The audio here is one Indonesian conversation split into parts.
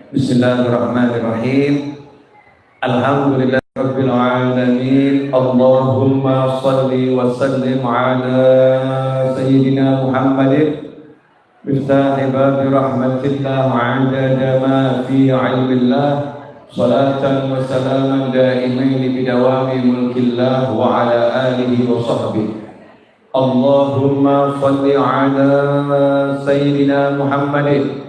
Bismillahirrahmanirrahim. Alhamdulillahirabbil alamin. Allahumma shalli wa sallim ala sayyidina Muhammadin miftahi babi rahmatillah wa adada ma fi ilmillah. Salatan wa salaman daimain bidawami mulkillah wa ala alihi wa sahbihi. Allahumma shalli ala sayyidina Muhammadin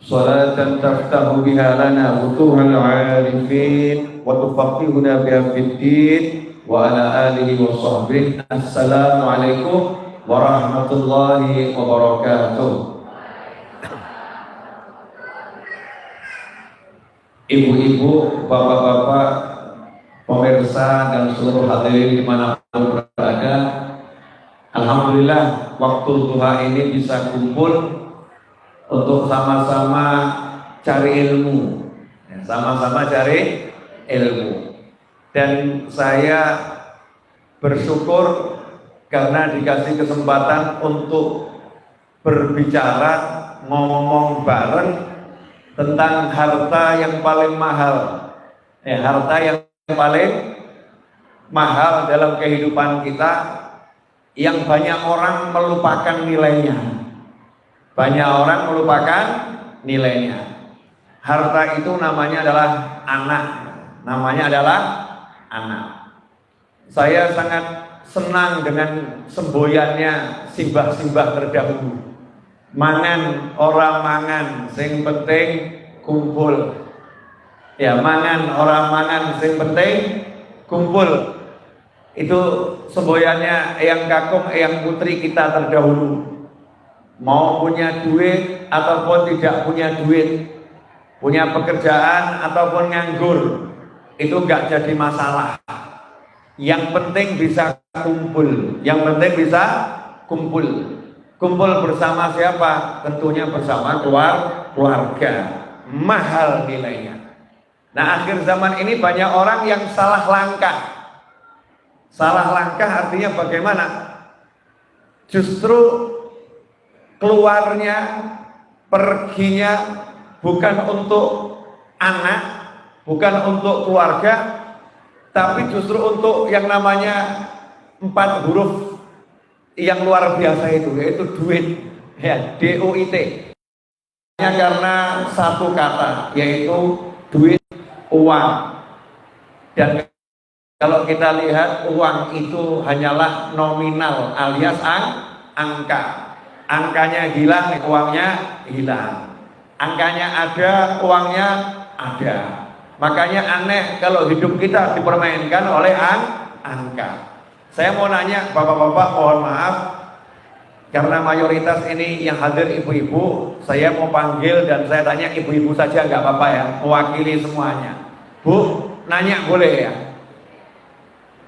salatan taftahu biha lana futuhal arifin wa tufaqqihuna biha fid din wa ala alihi wa sahbihi. Assalamu alaikum warahmatullahi wabarakatuh. Ibu-ibu, bapak-bapak, pemirsa dan seluruh hadirin dimanapun berada, alhamdulillah waktu duha ini bisa kumpul untuk sama-sama cari ilmu, sama-sama cari ilmu. Dan saya bersyukur karena dikasih kesempatan untuk berbicara, ngomong bareng tentang harta yang paling mahal. Harta yang paling mahal dalam kehidupan kita, yang banyak orang melupakan nilainya. Banyak orang melupakan nilainya. Harta itu namanya adalah anak. Namanya adalah anak. Saya sangat senang dengan semboyannya simbah-simbah terdahulu. Mangan orang mangan, sing penting kumpul. Ya, mangan orang mangan, sing penting kumpul. Itu semboyannya Eyang Kakung, Eyang Putri kita terdahulu. Mau punya duit ataupun tidak punya duit, punya pekerjaan ataupun nganggur, itu gak jadi masalah. Yang penting bisa kumpul. Yang penting bisa kumpul. Kumpul bersama siapa? Tentunya bersama keluarga. Mahal nilainya. Nah, akhir zaman ini banyak orang yang salah langkah. Salah langkah artinya bagaimana? Justru keluarnya, perginya bukan untuk anak, bukan untuk keluarga, tapi justru untuk yang namanya 4 huruf yang luar biasa itu, yaitu duit, ya, DUIT. Karena satu kata, yaitu duit, uang. Dan kalau kita lihat, uang itu hanyalah nominal alias angka. Angkanya hilang, uangnya hilang. Angkanya ada, uangnya ada. Makanya aneh kalau hidup kita dipermainkan oleh angka. Saya mau nanya, bapak-bapak, mohon maaf, karena mayoritas ini yang hadir ibu-ibu, saya mau panggil dan saya tanya ibu-ibu saja, nggak apa-apa ya, mewakili semuanya. Bu, nanya boleh ya?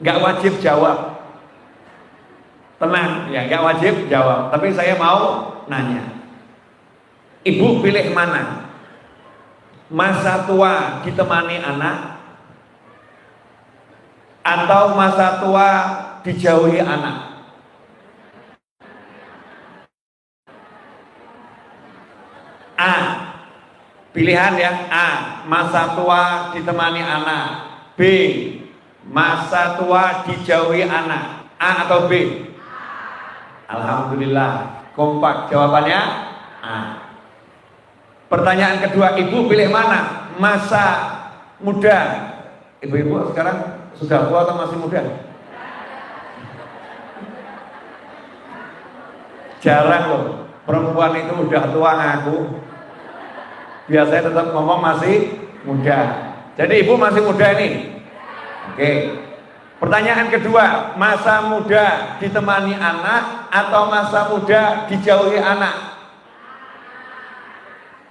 Nggak wajib jawab. Tenang, ya, nggak wajib jawab. Tapi saya mau nanya, ibu pilih mana? Masa tua ditemani anak, atau masa tua dijauhi anak? A, pilihan ya. A, masa tua ditemani anak. B, masa tua dijauhi anak. A atau B? Alhamdulillah, kompak jawabannya A. Pertanyaan kedua, ibu pilih mana? Masa muda. Ibu-ibu sekarang sudah tua atau masih muda? Jarang loh, perempuan itu udah tua ngaku. Biasanya tetap ngomong masih muda. Jadi ibu masih muda ini. Oke. Pertanyaan kedua, masa muda ditemani anak atau masa muda dijauhi anak?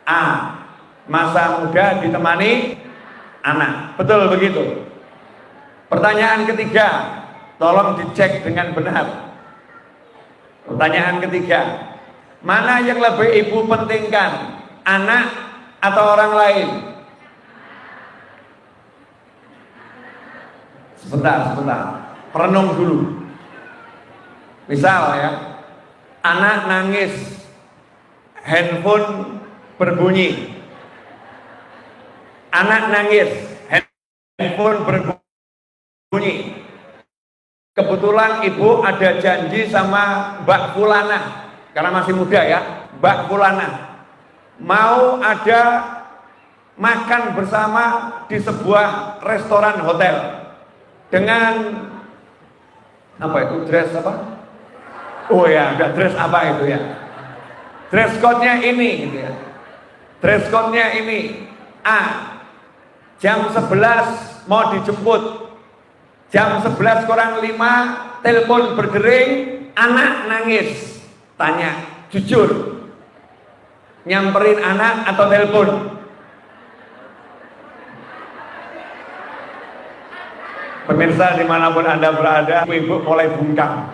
A, masa muda ditemani anak. Betul begitu. Pertanyaan ketiga, tolong dicek dengan benar. Pertanyaan ketiga, mana yang lebih ibu pentingkan, anak atau orang lain? Sebentar, renung dulu. Misal ya, anak nangis, handphone berbunyi, Anak nangis, handphone berbunyi. Kebetulan ibu ada janji sama Mbak Fulana, karena masih muda ya, Mbak Fulana mau ada makan bersama di sebuah restoran hotel dengan apa itu, dress apa? Oh ya, enggak, dress apa itu ya? Dress code-nya ini gitu ya. Dress code-nya ini A, jam 11 mau dijemput, jam 11 kurang 5 telepon berdering, anak nangis. Tanya, jujur, nyamperin anak atau telepon? Pemirsa dimanapun Anda berada, ibu mulai bungkam.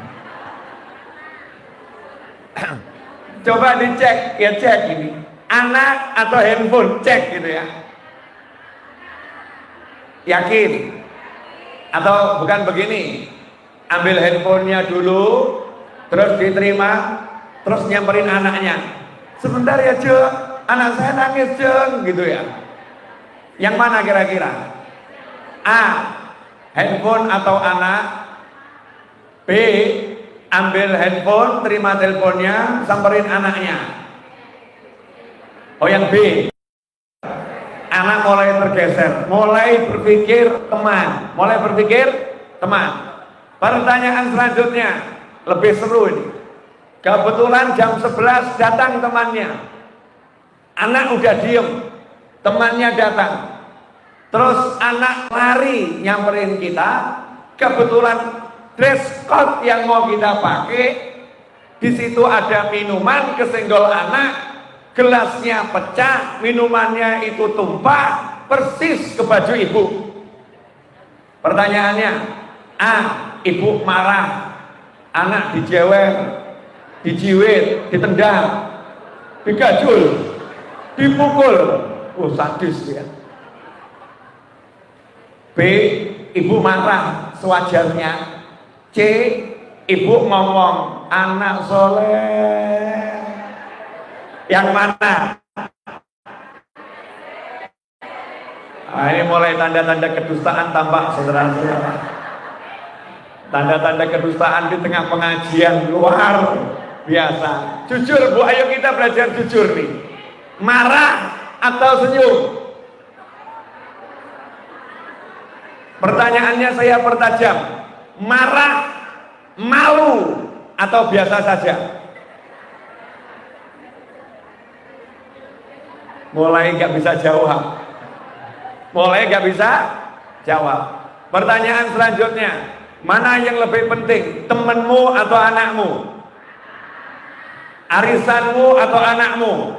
Coba dicek, ya cek ini, anak atau handphone, cek gitu ya. Yakin? Atau bukan begini, ambil handphonenya dulu, terus diterima, terus nyamperin anaknya. Sebentar ya Jeng, anak saya nangis Jeng, gitu ya. Yang mana kira-kira? A, handphone atau anak? B, ambil handphone, terima teleponnya, samperin anaknya. Oh yang B. Anak mulai tergeser, mulai berpikir teman, Pertanyaan selanjutnya lebih seru ini. Kebetulan jam 11 datang temannya, anak udah diem, temannya datang, terus anak lari nyamperin kita. Kebetulan dress code yang mau kita pakai, di situ ada minuman, kesenggol anak, gelasnya pecah, minumannya itu tumpah persis ke baju ibu. Pertanyaannya, A, ibu marah, anak dijewer, dijiwit, ditendang, digajul, dipukul. Oh, sadis ya. B, ibu marah sewajarnya. C, ibu ngomong, anak soleh. Yang mana? Nah, ini mulai tanda-tanda kedustaan tampak, saudara-saudara. Tanda-tanda kedustaan di tengah pengajian luar biasa. Jujur Bu, ayo kita belajar jujur nih. Marah atau senyum? Pertanyaannya saya pertajam. Marah, malu, atau biasa saja? Mulai nggak bisa jawab. Pertanyaan selanjutnya, mana yang lebih penting, temenmu atau anakmu? Arisanmu atau anakmu?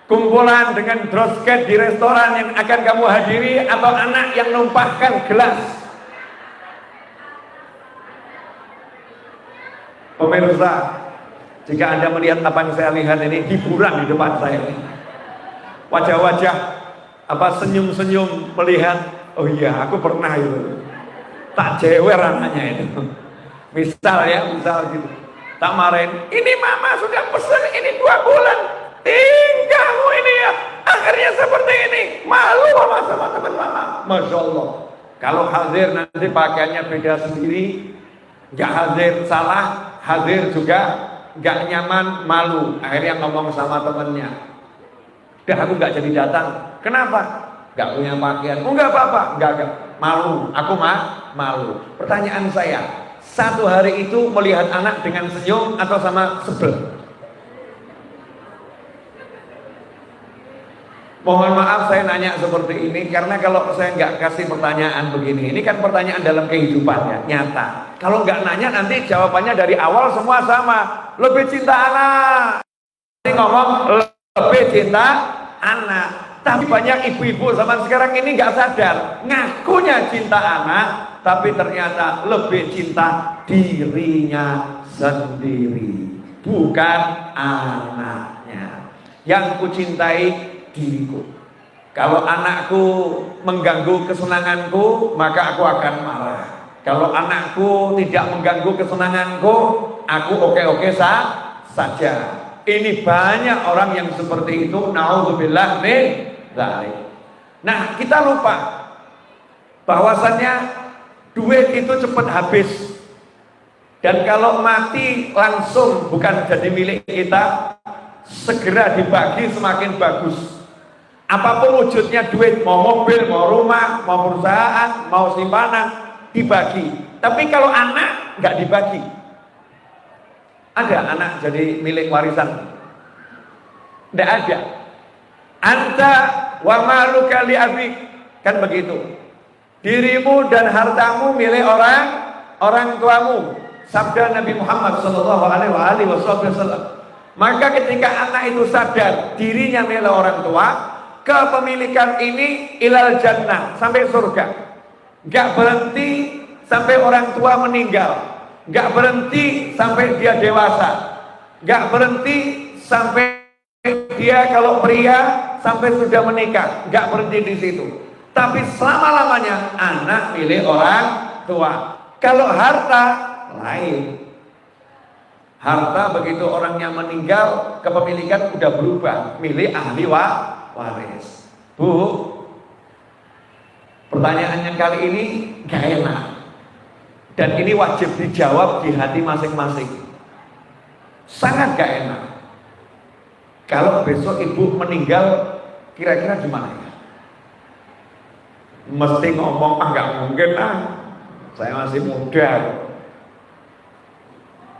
Kumpulan dengan drosket di restoran yang akan kamu hadiri, atau anak yang numpahkan gelas? Pemirsa, jika Anda melihat apa yang saya lihat ini, hiburan di depan saya ini. Wajah-wajah senyum-senyum melihat, oh iya aku pernah itu, tak jewer anaknya itu. Misal gitu, tak marahin, ini mama sudah pesen ini 2 bulan, tinggalmu ini ya, akhirnya seperti ini, malu sama teman mama. Masya Allah, kalau hadir nanti pakaiannya beda sendiri, nggak hadir salah, hadir juga nggak nyaman, malu, akhirnya ngomong sama temennya, aku nggak jadi datang. Kenapa? Nggak punya pakaian. Oh nggak apa-apa. Nggak. Malu. Aku malu. Pertanyaan saya, satu hari itu melihat anak dengan senyum atau sama sebel? Mohon maaf saya nanya seperti ini, karena kalau saya nggak kasih pertanyaan begini, ini kan pertanyaan dalam kehidupan ya, nyata. Kalau nggak nanya nanti jawabannya dari awal semua sama. Lebih cinta anak. Ini ngomong lebih cinta anak. Tapi banyak ibu-ibu zaman sekarang ini nggak sadar, ngakunya cinta anak, tapi ternyata lebih cinta dirinya sendiri, bukan anaknya. Yang kucintai diriku. Kalau anakku mengganggu kesenanganku, maka aku akan marah. Kalau anakku tidak mengganggu kesenanganku, aku oke-oke saja. Ini banyak orang yang seperti itu, naudzubillah min dzalik. Nah, kita lupa bahwasannya duit itu cepat habis. Dan kalau mati langsung bukan jadi milik kita, segera dibagi semakin bagus. Apapun wujudnya duit, mau mobil, mau rumah, mau perusahaan, mau simpanan, dibagi. Tapi kalau anak nggak dibagi. Ada anak jadi milik warisan? Nggak ada. Anta wa maluka li abik, kan begitu. Dirimu dan hartamu milik orang tuamu. Sabda Nabi Muhammad sallallahu alaihi wasallam. Maka ketika anak itu sadar dirinya milik orang tua, kepemilikan ini ilal jannah, sampai surga. Gak berhenti sampai orang tua meninggal, gak berhenti sampai dia dewasa, gak berhenti sampai dia kalau pria sampai sudah menikah, gak berhenti di situ. Tapi selama-lamanya anak milik orang tua. Kalau harta lain. Harta begitu orangnya meninggal, kepemilikan udah berubah, milik ahli waris. Bu, pertanyaannya kali ini gak enak. Dan ini wajib dijawab di hati masing-masing. Sangat gak enak. Kalau besok ibu meninggal, kira-kira gimana ya? Mesti ngomong, nggak mungkin lah, saya masih muda.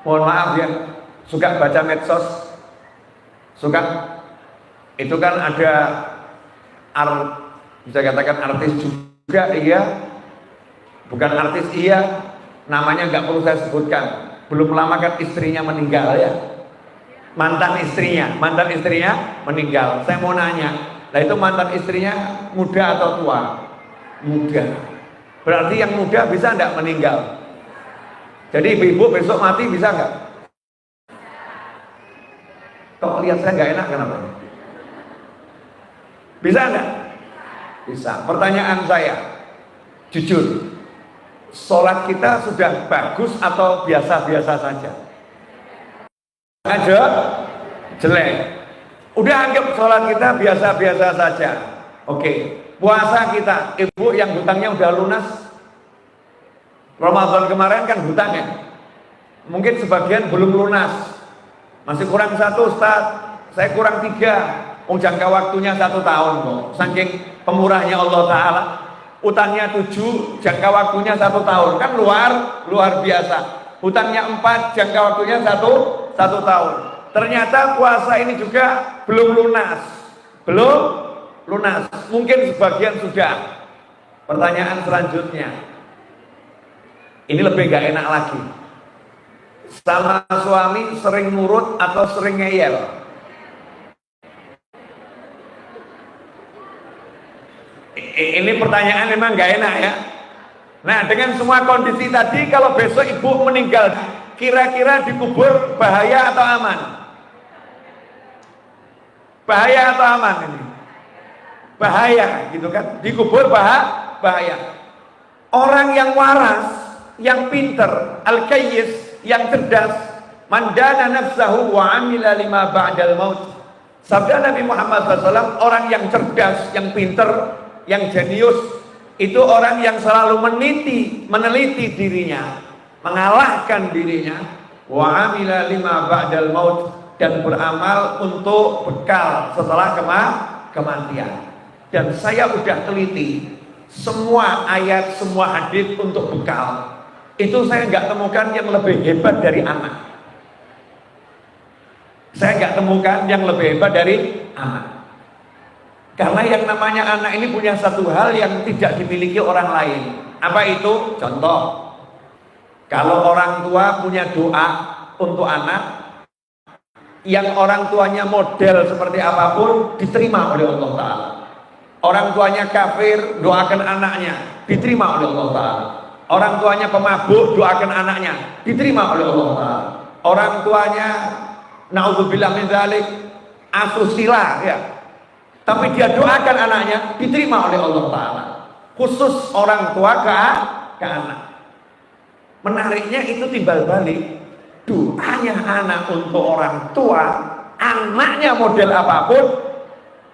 Mohon maaf ya, suka baca medsos, suka, itu kan ada bisa katakan artis juga, iya, bukan artis iya, namanya nggak perlu saya sebutkan. Belum lama kan istrinya meninggal ya, mantan istrinya meninggal. Saya mau nanya, nah itu mantan istrinya muda atau tua? Muda. Berarti yang muda bisa enggak meninggal? Jadi ibu besok mati bisa enggak? Kok lihat saya enggak enak kenapa? Bisa enggak? Bisa. Pertanyaan saya, jujur, sholat kita sudah bagus atau biasa-biasa saja? Aja jelek. Udah anggap sholat kita biasa-biasa saja. Oke. Puasa kita, ibu yang hutangnya udah lunas. Ramadan kemarin kan hutangnya, mungkin sebagian belum lunas, masih kurang 1 Ustaz, saya kurang 3. Jangka waktunya 1 tahun kok. Saking pemurahnya Allah Ta'ala, utangnya 7, jangka waktunya 1 tahun, kan luar biasa. Hutangnya 4, jangka waktunya 1 tahun. Ternyata puasa ini juga belum lunas, mungkin sebagian sudah. Pertanyaan selanjutnya, ini lebih gak enak lagi. Sama suami sering nurut atau sering ngeyel? Ini pertanyaan memang gak enak ya. Nah, dengan semua kondisi tadi, kalau besok ibu meninggal, kira-kira dikubur bahaya atau aman? Bahaya atau aman ini? Bahaya gitu kan, dikubur bahaya. Orang yang waras, yang pinter, al-kayyis, yang cerdas, mandana nafsahu wa amila lima ba'dal maut. Sabda Nabi Muhammad SAW, orang yang cerdas, yang pinter, yang jenius, itu orang yang selalu meneliti dirinya, mengalahkan dirinya, wa amila lima ba'dal maut, dan beramal untuk bekal setelah kematian. Dan saya udah teliti semua ayat, semua hadis untuk bekal. Itu saya nggak temukan yang lebih hebat dari anak. Saya nggak temukan yang lebih hebat dari anak. Karena yang namanya anak ini punya satu hal yang tidak dimiliki orang lain. Apa itu? Contoh, kalau orang tua punya doa untuk anak, yang orang tuanya model seperti apapun diterima oleh Allah Ta'ala. Orang tuanya kafir, doakan anaknya, diterima oleh Allah Ta'ala. Orang tuanya pemabuk, doakan anaknya, diterima oleh Allah Ta'ala. Orang tuanya, na'udzubillah min dzalik, asusila ya, tapi dia doakan anaknya, diterima oleh Allah Ta'ala. Khusus orang tua ke anak. Menariknya itu timbal balik, doanya anak untuk orang tua, anaknya model apapun,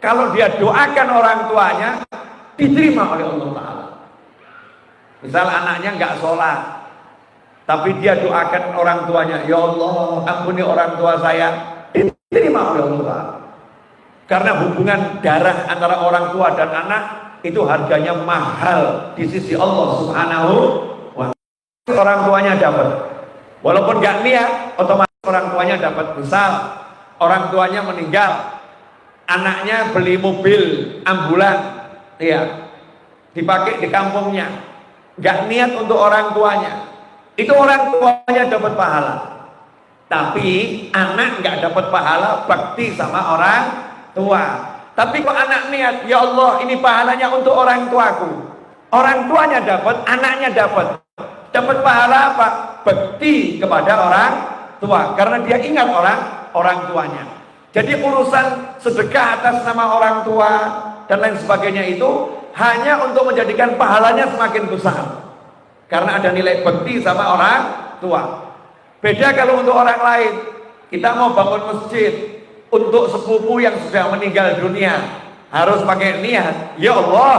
kalau dia doakan orang tuanya, diterima oleh Allah Ta'ala. Misal anaknya nggak sholat, tapi dia doakan orang tuanya, ya Allah ampuni orang tua saya, diterima oleh Allah Ta'ala. Karena hubungan darah antara orang tua dan anak itu harganya mahal di sisi Allah Subhanahu wa Ta'ala. Orang tuanya dapat, walaupun nggak niat, otomatis orang tuanya dapat. Misal orang tuanya meninggal, anaknya beli mobil ambulan, ya, dipakai di kampungnya, nggak niat untuk orang tuanya, itu orang tuanya dapat pahala. Tapi anak nggak dapat pahala bakti sama orang tua. Tapi kok anak niat, ya Allah ini pahalanya untuk orang tuaku, orang tuanya dapat, anaknya dapat pahala apa? Bakti kepada orang tua, karena dia ingat orang tuanya. Jadi urusan sedekah atas nama orang tua dan lain sebagainya itu hanya untuk menjadikan pahalanya semakin besar, karena ada nilai bakti sama orang tua. Beda kalau untuk orang lain, kita mau bangun masjid untuk sepupu yang sudah meninggal dunia, harus pakai niat, ya Allah,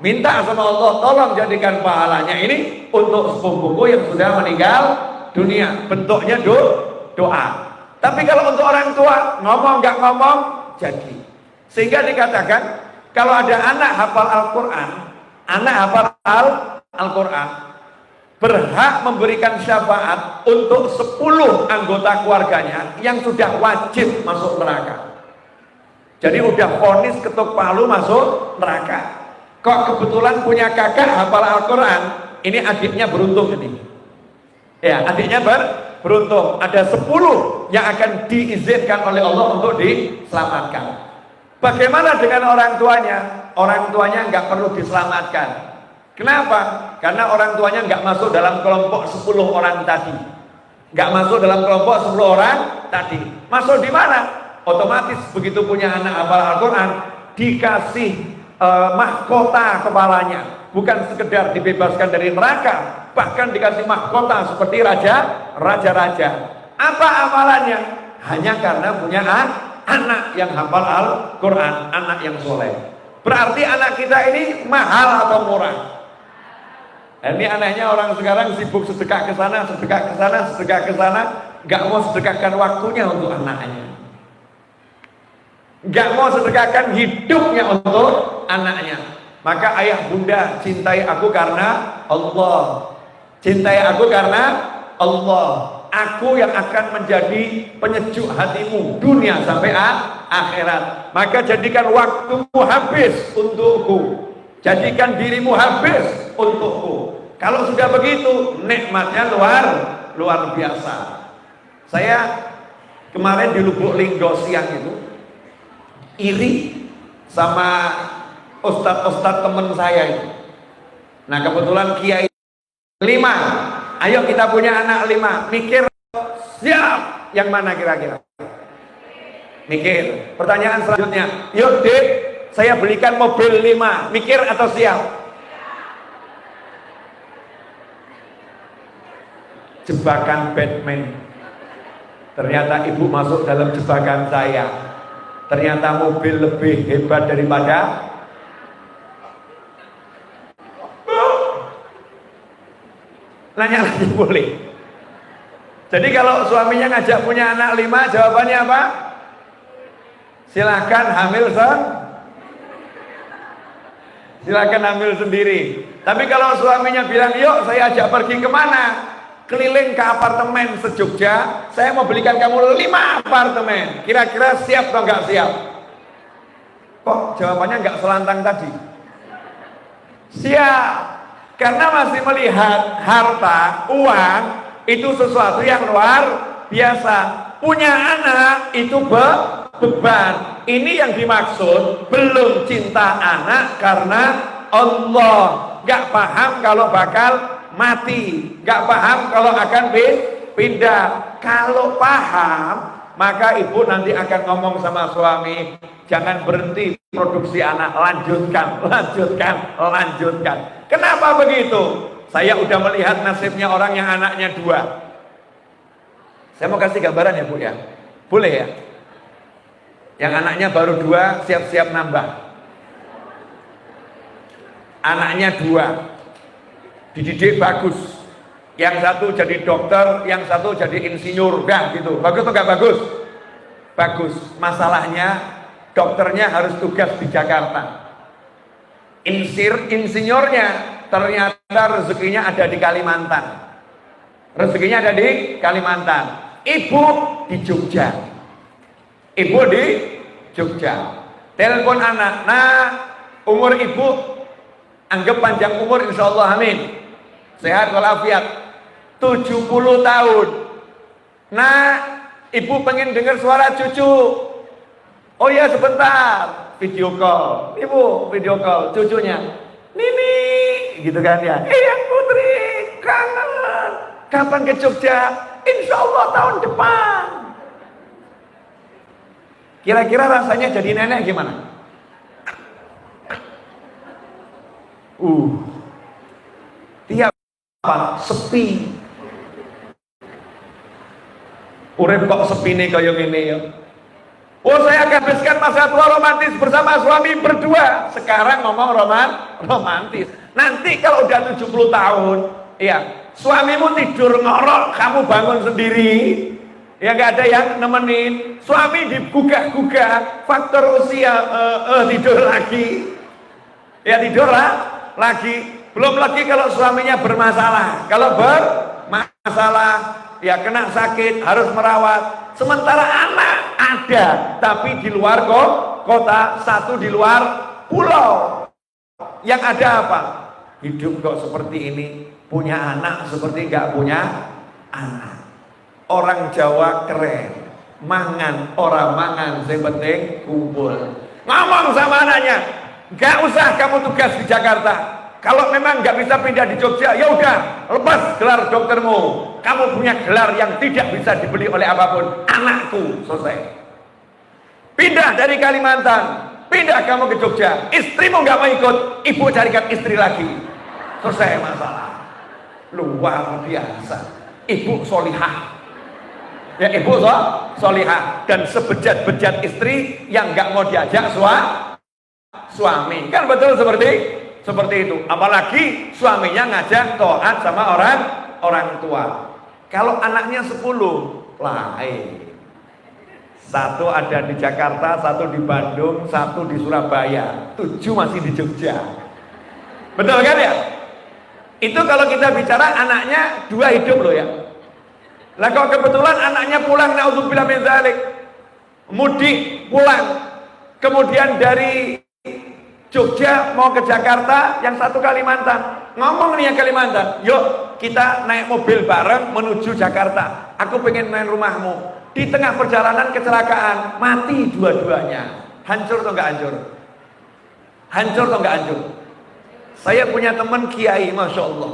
minta sama Allah tolong jadikan pahalanya ini untuk sepupuku yang sudah meninggal dunia. Bentuknya doa. Tapi kalau untuk orang tua, ngomong nggak ngomong jadi. Sehingga dikatakan kalau ada anak hafal Al-Quran, berhak memberikan syafaat untuk 10 anggota keluarganya yang sudah wajib masuk neraka. Jadi udah vonis ketuk palu masuk neraka. Kok kebetulan punya kakak hafal Al-Quran, ini adiknya beruntung ini. Ya, adiknya beruntung. Ada 10 yang akan diizinkan oleh Allah untuk diselamatkan. Bagaimana dengan orang tuanya? Orang tuanya nggak perlu diselamatkan. Kenapa? Karena orang tuanya nggak masuk dalam kelompok 10 orang tadi. Nggak masuk dalam kelompok 10 orang tadi. Masuk di mana? Otomatis begitu punya anak hafal Al-Quran, dikasih mahkota kepalanya. Bukan sekedar dibebaskan dari neraka, bahkan dikasih mahkota seperti raja-raja. Apa amalannya? Hanya karena punya anak yang hafal Al-Quran, anak yang soleh. Berarti anak kita ini mahal atau murah? Ini anehnya orang sekarang sibuk sedekah ke sana, sedekah ke sana, sedekah ke sana, nggak mau sedekahkan waktunya untuk anaknya, nggak mau sedekahkan hidupnya untuk anaknya. Maka ayah bunda, cintai aku karena Allah, cintai aku karena Allah. Aku yang akan menjadi penyejuk hatimu dunia sampai akhirat. Maka jadikan waktumu habis untukku, jadikan dirimu habis untukku. Kalau sudah begitu, nikmatnya luar biasa. Saya kemarin di Lubuk Linggau siang itu iri sama ustadz teman saya itu. Nah kebetulan kiai 5, ayo kita punya anak 5, mikir siap yang mana kira-kira? Mikir. Pertanyaan selanjutnya, yuk Dek, saya belikan mobil 5, mikir atau siap? Jebakan Batman. Ternyata ibu masuk dalam jebakan saya. Ternyata mobil lebih hebat daripada nanya lagi boleh. Jadi kalau suaminya ngajak punya anak 5, jawabannya apa? Silahkan hamil sendiri. Tapi kalau suaminya bilang, yuk saya ajak pergi kemana? Keliling ke apartemen se-Jogja, saya mau belikan kamu 5 apartemen. Kira-kira siap atau nggak siap? Kok jawabannya nggak selantang tadi? Siap. Karena masih melihat harta, uang itu sesuatu yang luar biasa. Punya anak itu beban. Ini yang dimaksud belum cinta anak karena Allah. Gak paham kalau bakal mati, gak paham kalau akan pindah. Kalau paham, maka ibu nanti akan ngomong sama suami, jangan berhenti produksi anak, lanjutkan. Kenapa begitu? Saya udah melihat nasibnya orang yang anaknya 2. Saya mau kasih gambaran ya Bu ya, boleh ya? Yang anaknya baru 2 siap-siap nambah. anaknya 2, dididik bagus. Yang satu jadi dokter, yang satu jadi insinyur, kan gitu. Bagus atau nggak bagus? Bagus. Masalahnya dokternya harus tugas di Jakarta. Insinyurnya ternyata rezekinya ada di Kalimantan. Rezekinya ada di Kalimantan. Ibu di Jogja. Ibu di Jogja. Telepon anak. Nah, umur ibu anggap panjang umur, insya Allah, amin. Sehat walafiat. 70 tahun. Nah, ibu pengen dengar suara cucu. Oh ya, sebentar, video call. Ibu video call cucunya. Nini, gitu kan ya. Eyang Putri, kangen. Kapan ke Jogja? Insya Allah tahun depan. Kira-kira rasanya jadi nenek gimana? Tiap apa? Sepi. Urip kok sepi nih kayak gini ya. Oh, saya habiskan masa tua romantis bersama suami berdua. Sekarang ngomong romantis. Nanti kalau udah 70 tahun, ya, suamimu tidur ngorok, kamu bangun sendiri. Ya nggak ada yang nemenin. Suami digugah-gugah, faktor usia, tidur lagi. Ya tidur lagi. Belum lagi kalau suaminya bermasalah. Kalau bermasalah, ya kena sakit, harus merawat. Sementara anak ada, tapi di luar kota, satu di luar pulau. Yang ada apa? Hidup kok seperti ini, punya anak seperti nggak punya anak. Orang Jawa keren, mangan orang mangan, yang penting kumpul. Ngomong sama anaknya, nggak usah kamu tugas di Jakarta. Kalau memang nggak bisa pindah di Jogja, ya udah, lepas gelar doktermu. Kamu punya gelar yang tidak bisa dibeli oleh apapun. Anakku, selesai. Pindah dari Kalimantan, pindah kamu ke Jogja. Istrimu nggak mau ikut, ibu carikan istri lagi. Selesai masalah. Luar biasa. Ibu solihah. Ya, ibu solihah. Dan sebejat-bejat istri yang nggak mau diajak suami. Kan betul seperti itu. Apalagi suaminya ngajak taat sama orang tua. Kalau anaknya 10, lain. Satu ada di Jakarta, satu di Bandung, satu di Surabaya, 7 masih di Jogja. Betul kan ya? Itu kalau kita bicara anaknya 2 hidup loh ya. Lah kalau kebetulan anaknya pulang, naudzubillah min dzalik, mudik pulang, kemudian dari Jogja mau ke Jakarta, yang satu Kalimantan. Ngomong nih yang Kalimantan, yuk kita naik mobil bareng menuju Jakarta. Aku pengen main rumahmu. Di tengah perjalanan kecelakaan, mati dua-duanya. Hancur atau enggak hancur? Hancur atau enggak hancur? Saya punya teman kiai, masya Allah.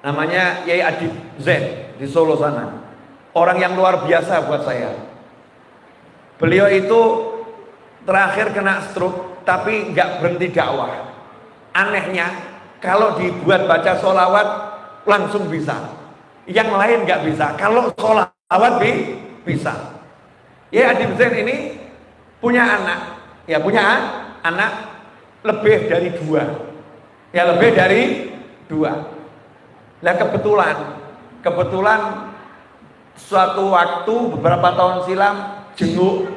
Namanya Yai Adib Zain di Solo sana. Orang yang luar biasa buat saya. Beliau itu terakhir kena stroke, tapi nggak berhenti dakwah. Anehnya, kalau dibuat baca sholawat langsung bisa. Yang lain nggak bisa. Kalau sholawat bisa. Ya, Adib Zain ini punya anak. Ya, punya anak lebih dari 2. Ya, lebih dari 2. Nah, kebetulan suatu waktu beberapa tahun silam jenguk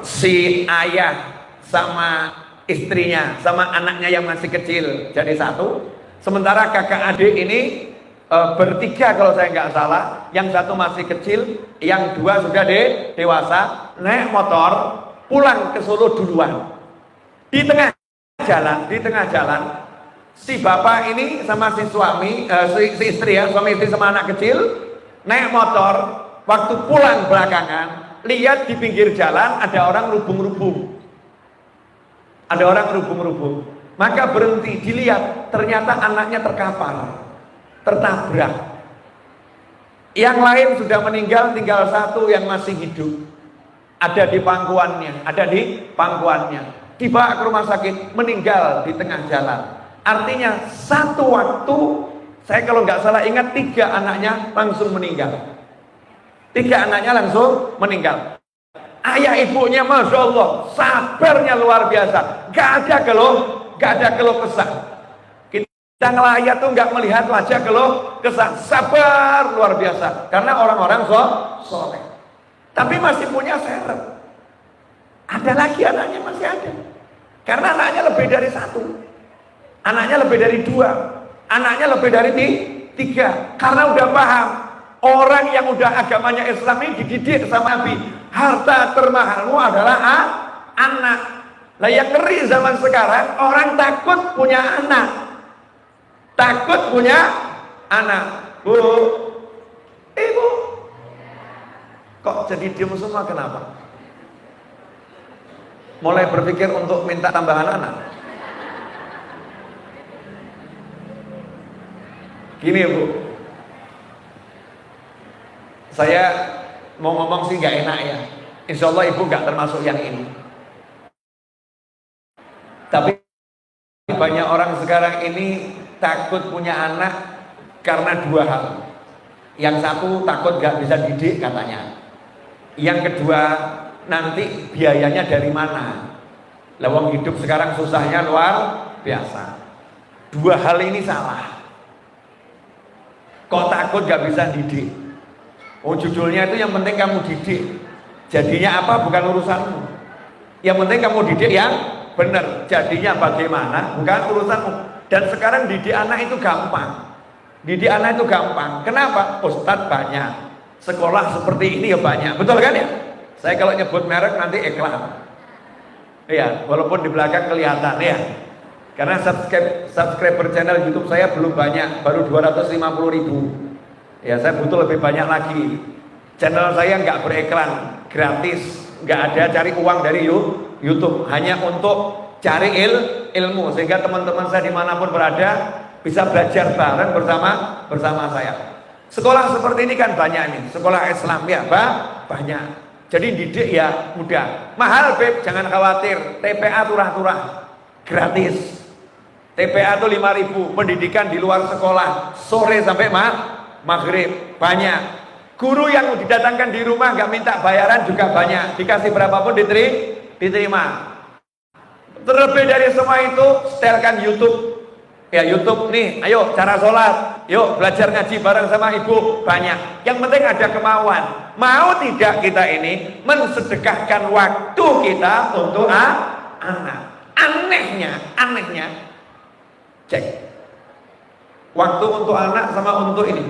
si ayah sama istrinya sama anaknya yang masih kecil jadi satu. Sementara kakak adik ini bertiga kalau saya nggak salah. Yang satu masih kecil, yang 2 sudah dewasa. Naik motor pulang ke Solo duluan. Di tengah jalan si bapak ini sama si suami, si istri ya, suami istri sama anak kecil naik motor. Waktu pulang belakangan, lihat di pinggir jalan ada orang rubung-rubung. Maka berhenti dilihat, ternyata anaknya terkapar, tertabrak. Yang lain sudah meninggal, tinggal satu yang masih hidup. Ada di pangkuannya. Dibawa ke rumah sakit, meninggal di tengah jalan. Artinya satu waktu, saya kalau nggak salah ingat 3 anaknya langsung meninggal. 3 anaknya langsung meninggal. Ayah ibunya masya Allah sabarnya luar biasa, gak ada keluh kesah. Kita ngelayat tuh nggak melihat wajah keluh kesah, sabar luar biasa, karena orang-orang soleh. Tapi masih punya syarat. Ada lagi anaknya, masih ada. Karena anaknya lebih dari satu, anaknya lebih dari dua, anaknya lebih dari tiga. Karena udah paham, orang yang udah agamanya Islam ini dididik sama Nabi, harta termahalmu adalah anak. Lah yang ngeri zaman sekarang, orang takut punya anak. Takut punya anak. Bu, ibu, kok jadi diem semua, kenapa? Mulai berpikir untuk minta tambahan anak. Gini Bu, saya mau ngomong sih nggak enak ya. Insya Allah ibu nggak termasuk yang ini. Tapi banyak orang sekarang ini takut punya anak karena dua hal. Yang satu, takut nggak bisa didik katanya. Yang kedua, nanti biayanya dari mana? Lawang hidup sekarang susahnya luar biasa. Dua hal ini salah. Kok takut gak bisa didik? Oh, judulnya itu yang penting kamu didik. Jadinya apa bukan urusanmu. Yang penting kamu didik yang benar. Jadinya bagaimana bukan urusanmu. Dan sekarang didik anak itu gampang. Didik anak itu gampang. Kenapa? Ustadz banyak, sekolah seperti ini ya banyak. Betul kan ya? Saya kalau nyebut merek nanti iklan. Iya, walaupun di belakang kelihatan ya. Karena subscriber channel YouTube saya belum banyak, baru 250.000. Ya, saya butuh lebih banyak lagi. Channel saya nggak beriklan, gratis, nggak ada cari uang dari YouTube, hanya untuk cari ilmu, sehingga teman-teman saya dimanapun berada bisa belajar bareng bersama saya. Sekolah seperti ini kan banyak nih, sekolah Islam ya, banyak. Jadi didik ya mudah. Mahal Beb, jangan khawatir. TPA turah-turah, gratis. TPA itu 5.000, pendidikan di luar sekolah, sore sampai maghrib, banyak. Guru yang didatangkan di rumah nggak minta bayaran juga banyak, dikasih berapapun diterima. Terlebih dari semua itu, setelkan YouTube. Ya YouTube nih, ayo cara sholat, yuk belajar ngaji bareng sama ibu, banyak. Yang penting ada kemauan. Mau tidak kita ini mensedekahkan waktu kita untuk anak. Anehnya, cek. Waktu untuk anak sama untuk ini.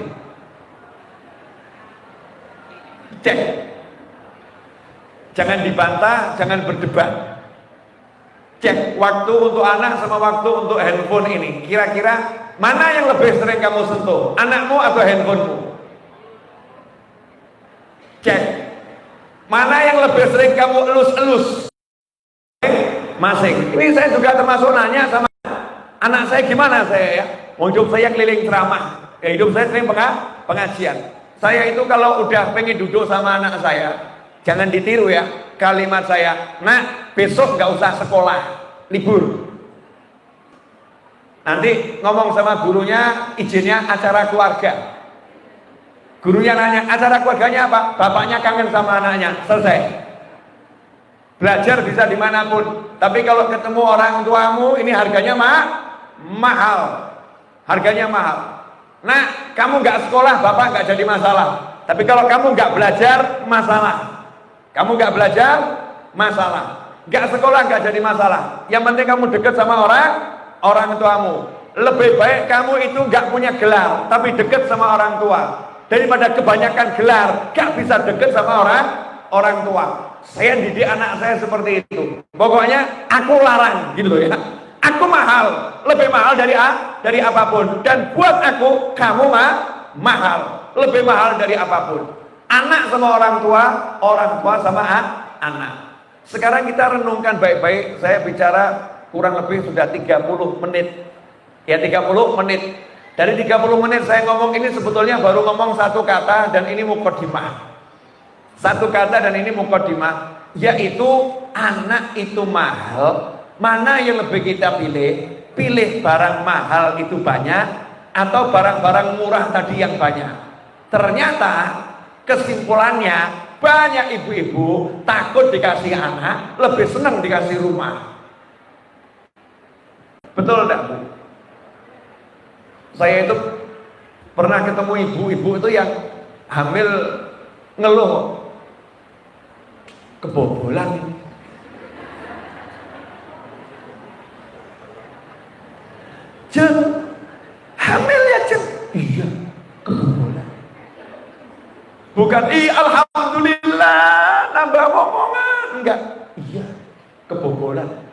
Cek. Jangan dibantah, jangan berdebat. Cek waktu untuk anak sama waktu untuk handphone ini. Kira-kira mana yang lebih sering kamu sentuh? Anakmu atau handphonemu? Cek. Mana yang lebih sering kamu elus-elus? Masing. Ini saya juga termasuk nanya sama anak saya, gimana saya ya? Hidup saya keliling ceramah. Ya, hidup saya sering pengajian. Saya itu kalau udah pengen duduk sama anak saya, jangan ditiru ya kalimat saya, nak besok nggak usah sekolah, libur. Nanti ngomong sama gurunya, izinnya acara keluarga. Gurunya nanya, acara keluarganya apa? Bapaknya kangen sama anaknya, selesai. Belajar bisa dimanapun, tapi kalau ketemu orang tuamu, ini harganya mahal. Harganya mahal. Nah, kamu nggak sekolah, bapak nggak jadi masalah. Tapi kalau kamu nggak belajar, masalah. Kamu nggak belajar, masalah. Nggak sekolah nggak jadi masalah. Yang penting kamu dekat sama orang tuamu. Lebih baik kamu itu nggak punya gelar, tapi dekat sama orang tua, daripada kebanyakan gelar nggak bisa dekat sama orang tua. Saya didik anak saya seperti itu. Pokoknya aku larang, gitu loh ya. Aku mahal, lebih mahal dari apapun. Dan buat aku, kamu mahal, lebih mahal dari apapun. Anak sama orang tua sama anak. Sekarang kita renungkan baik-baik. Saya bicara kurang lebih sudah 30 menit. Ya 30 menit. Dari 30 menit saya ngomong ini sebetulnya baru ngomong satu kata, dan ini mukadimah. Satu kata dan ini mukadimah, yaitu anak itu mahal. Mana yang lebih kita pilih? Pilih barang mahal itu banyak, atau barang-barang murah tadi yang banyak? Ternyata kesimpulannya banyak ibu-ibu takut dikasih anak, lebih senang dikasih rumah. Betul enggak, Bu? Saya itu pernah ketemu ibu-ibu itu yang hamil ngeluh, kebobolan ini. Jeng, hamil ya Jeng? Iya, kebobolan. Bukan, alhamdulillah, nambah omongan. Enggak, iya, kebobolan.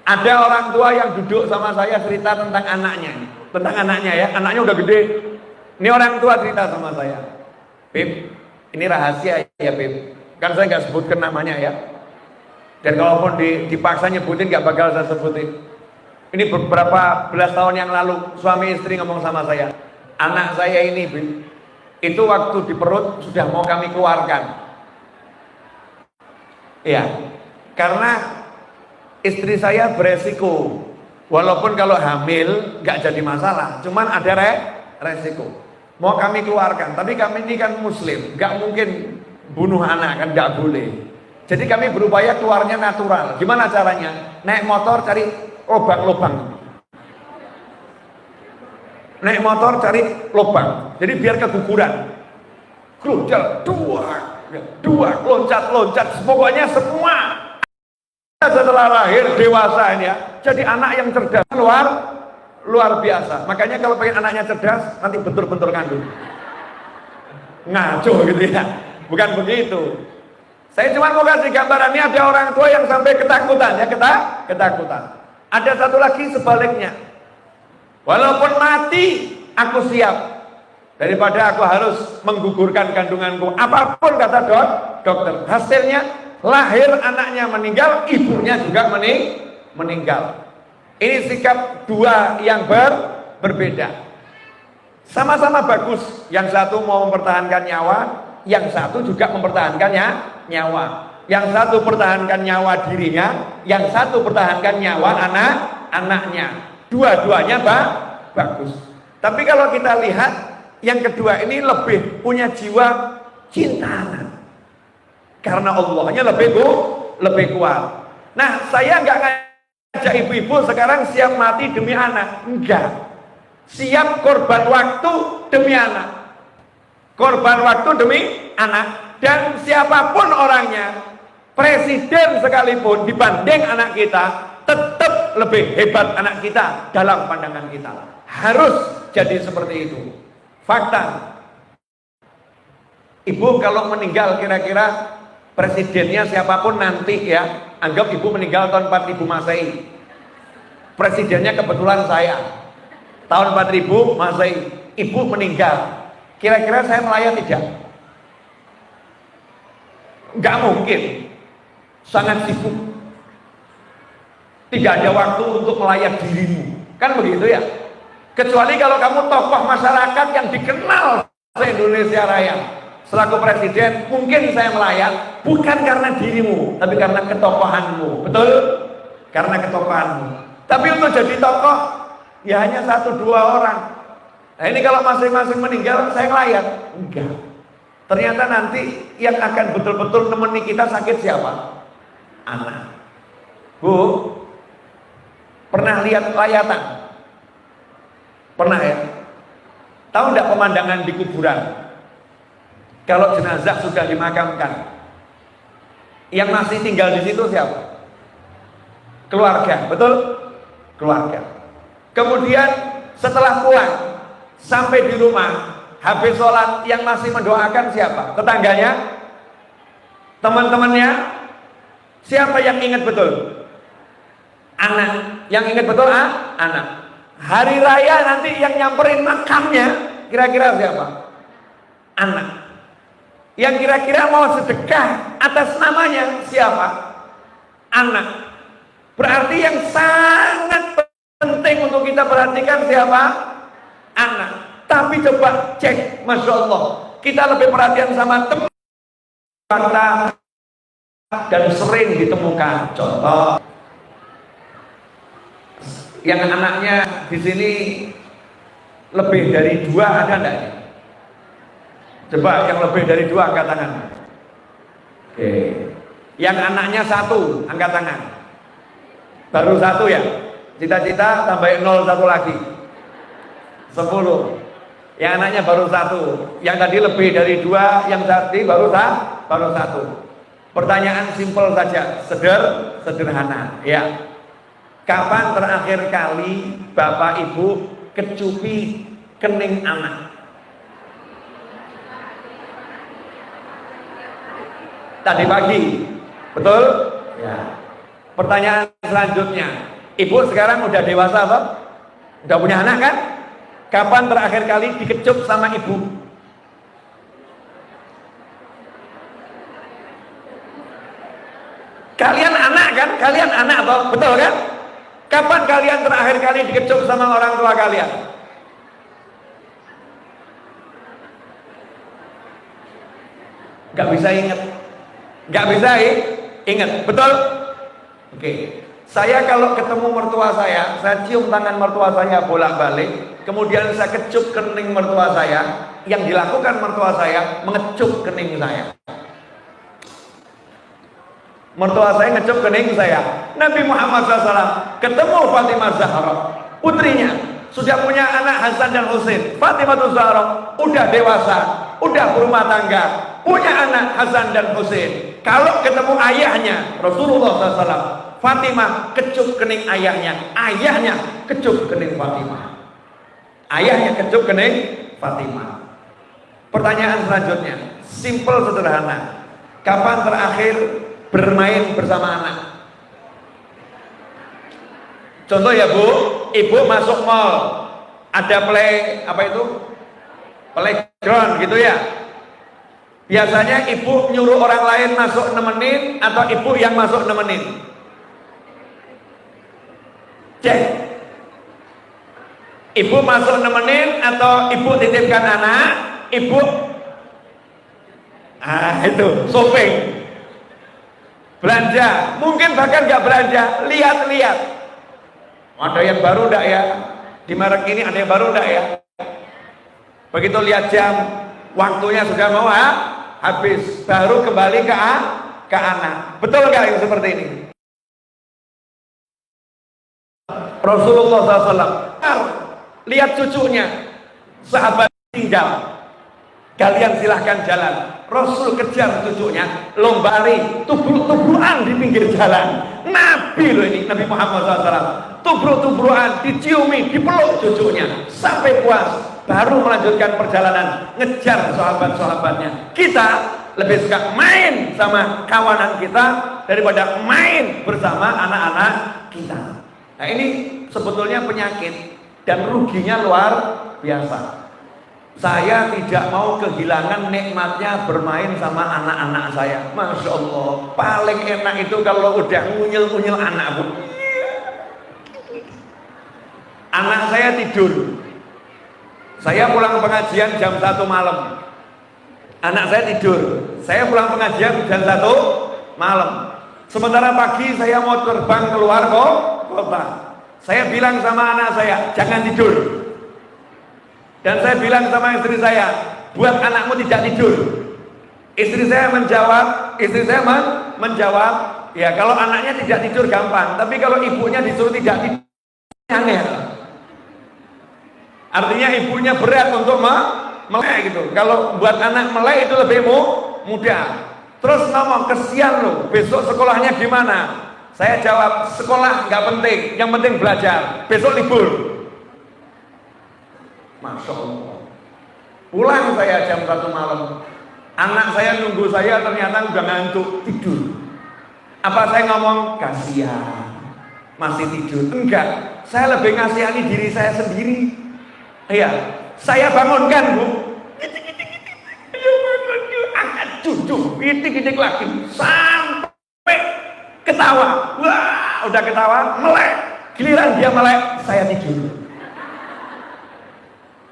Ada orang tua yang duduk sama saya cerita tentang anaknya, ya, anaknya udah gede. Ini orang tua cerita sama saya, Beb, ini rahasia ya Beb, kan saya nggak sebutkan namanya ya. Dan kalaupun dipaksa nyebutin nggak bakal saya sebutin. Ini beberapa belas tahun yang lalu suami istri ngomong sama saya, anak saya ini Beb, itu waktu di perut sudah mau kami keluarkan. Iya, karena istri saya beresiko, walaupun kalau hamil nggak jadi masalah, cuman ada resiko. Mau kami keluarkan, tapi kami ini kan muslim, nggak mungkin bunuh anak, kan nggak boleh. Jadi kami berupaya keluarnya natural. Gimana caranya? Naik motor cari lubang-lubang. Naik motor cari lubang, jadi biar keguguran. Keluar, dua, loncat, pokoknya semua. Setelah lahir dewasa ini ya, jadi anak yang cerdas luar biasa. Makanya kalau pengen anaknya cerdas, nanti bentur-bentur kandung, ngaco gitu ya. Bukan begitu. Saya cuma mau kasih gambaran, ini ada orang tua yang sampai ketakutan ya, ketakutan. Ada satu lagi sebaliknya, walaupun mati aku siap daripada aku harus menggugurkan kandunganku. Apapun kata dokter, hasilnya lahir anaknya meninggal, ibunya juga meninggal. Ini sikap dua yang berbeda. Sama-sama bagus. Yang satu mau mempertahankan nyawa, yang satu juga mempertahankan nyawa. Yang satu pertahankan nyawa dirinya, yang satu pertahankan nyawa anak-anaknya. Dua-duanya bagus. Tapi kalau kita lihat yang kedua ini lebih punya jiwa cinta anak. Karena Allahnya lebih kuat. Nah, saya nggak ngajak ibu-ibu sekarang siap mati demi anak, enggak. Siap korban waktu demi anak, korban waktu demi anak. Dan siapapun orangnya, presiden sekalipun dibanding anak kita, tetap lebih hebat anak kita dalam pandangan kita. Harus jadi seperti itu. Fakta. Ibu kalau meninggal kira-kira presidennya siapapun nanti ya, anggap ibu meninggal tahun 4000 Masehi. Presidennya kebetulan saya. Tahun 4000 Masehi, ibu meninggal. Kira-kira saya melayat tidak? Enggak mungkin. Sangat sibuk. Tidak ada waktu untuk melayat dirimu. Kan begitu ya? Kecuali kalau kamu tokoh masyarakat yang dikenal se-Indonesia Raya. Selaku presiden, mungkin saya melayat bukan karena dirimu, tapi karena ketokohanmu. Betul? Karena ketokohanmu. Tapi untuk jadi tokoh, ya hanya 1-2 orang. Nah ini kalau masing-masing meninggal, saya melayat. Enggak. Ternyata nanti yang akan betul-betul nemeni kita sakit siapa? Anak. Bu, pernah lihat layatan? Pernah ya? Tahu enggak pemandangan di kuburan? Kalau jenazah sudah dimakamkan, yang masih tinggal di situ siapa? Keluarga, betul? Keluarga. Kemudian setelah pulang sampai di rumah, habis sholat yang masih mendoakan siapa? Tetangganya? Teman-temannya? Siapa yang ingat betul? Anak. Yang ingat betul anak. Hari raya nanti yang nyamperin makamnya kira-kira siapa? Anak. Yang kira-kira mau sedekah atas namanya siapa? Anak. Berarti yang sangat penting untuk kita perhatikan siapa? Anak. Tapi coba cek, Masya Allah, kita lebih perhatian sama teman dan sering ditemukan. Contoh, yang anaknya di sini lebih dari 2 ada enggak? Coba yang lebih dari 2 angkat tangan. Oke. Yang anaknya 1 angkat tangan. Baru 1 ya. Cita-cita tambahin 0 1 lagi. 10. Yang anaknya baru 1. Yang tadi lebih dari 2, yang tadi baru 1. Pertanyaan simpel saja, sederhana, ya. Kapan terakhir kali Bapak Ibu kecupi kening anak? Tadi pagi, betul? Ya. Pertanyaan selanjutnya, Ibu sekarang udah dewasa, Pak? Udah punya anak kan? Kapan terakhir kali dikecup sama Ibu? Kalian anak kan? Kalian anak, Pak? Betul kan? Kapan kalian terakhir kali dikecup sama orang tua kalian? Gak bisa ingat. Gak bisa ingat, betul? Oke. Saya kalau ketemu mertua saya cium tangan mertua saya bolak-balik, kemudian saya kecup kening mertua saya. Yang dilakukan mertua saya mengecup kening saya. Mertua saya ngecup kening saya. Nabi Muhammad SAW ketemu Fatimah Zahra, putrinya, sudah punya anak Hasan dan Husain. Fatimah Zahra udah dewasa, udah berumah tangga, punya anak Hasan dan Husain. Kalau ketemu ayahnya Rasulullah SAW, Fatimah kecup kening ayahnya, ayahnya kecup kening Fatimah, ayahnya kecup kening Fatimah. Pertanyaan selanjutnya, simple sederhana. Kapan terakhir bermain bersama anak? Contoh ya Bu, Ibu masuk mall, ada playground gitu ya. Biasanya Ibu nyuruh orang lain masuk nemenin atau Ibu yang masuk nemenin? Cek. Ibu masuk nemenin atau Ibu titipkan anak? Ibu itu shopping, belanja, mungkin bahkan nggak belanja, lihat-lihat ada yang baru enggak ya, di merek ini ada yang baru enggak ya. Begitu lihat jam, waktunya sudah mau habis, baru kembali ke anak. Betul nggak yang seperti ini? Rasulullah SAW lihat cucunya, sahabat tinggal, kalian silahkan jalan. Rasul kejar cucunya, lombari, tubruk-tubrukan di pinggir jalan. Nabi loh ini, Nabi Muhammad SAW, tubruk-tubrukan, diciumi, dipeluk cucunya sampai puas, baru melanjutkan perjalanan ngejar sahabat-sahabatnya. Kita lebih suka main sama kawanan kita daripada main bersama anak-anak kita. Nah ini sebetulnya penyakit dan ruginya luar biasa. Saya tidak mau kehilangan nikmatnya bermain sama anak-anak saya. Masya Allah, paling enak itu kalau udah ngunyel-ngunyel anak Bu. Anak saya tidur, saya pulang pengajian jam 1 malam. Anak saya tidur, saya pulang pengajian jam 1 malam. Sementara pagi saya mau terbang keluar kota. Saya bilang sama anak saya, jangan tidur. Dan saya bilang sama istri saya, buat anakmu tidak tidur. Istri saya menjawab, ya kalau anaknya tidak tidur gampang, tapi kalau ibunya disuruh tidak tidur, aneh. Artinya ibunya berat untuk melek gitu. Kalau buat anak melek itu lebih mudah. Terus ngomong, kesian loh, besok sekolahnya gimana? Saya jawab, sekolah nggak penting, yang penting belajar. Besok libur. Masya Allah. Pulang saya jam 1 malam. Anak saya nunggu saya ternyata udah ngantuk tidur. Apa saya ngomong kasihan masih tidur? Enggak. Saya lebih ngasihani diri saya sendiri. Iya. Saya bangunkan Bu. Ayo bangun, angkat cucu. Gitik-gitik lagi sampai ketawa. Wah, udah ketawa, melek. Giliran dia melek, saya tidur.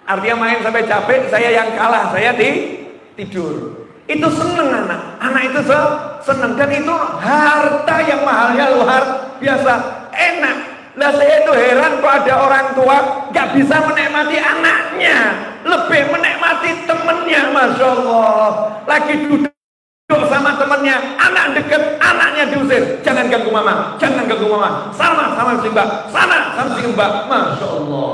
Artinya main sampai capek, saya yang kalah, saya tidur. Itu seneng anak itu seneng, dan itu harta yang mahalnya luar biasa, enak. Nah saya itu heran kok ada orang tua gak bisa menikmati anaknya. lebih menikmati temennya, Masya Allah. Lagi duduk sama temennya, anak deket, anaknya diusir, jangan ganggu mama, jangan ganggu mama, sama si mbak, sana sama si mbak. Masya Allah.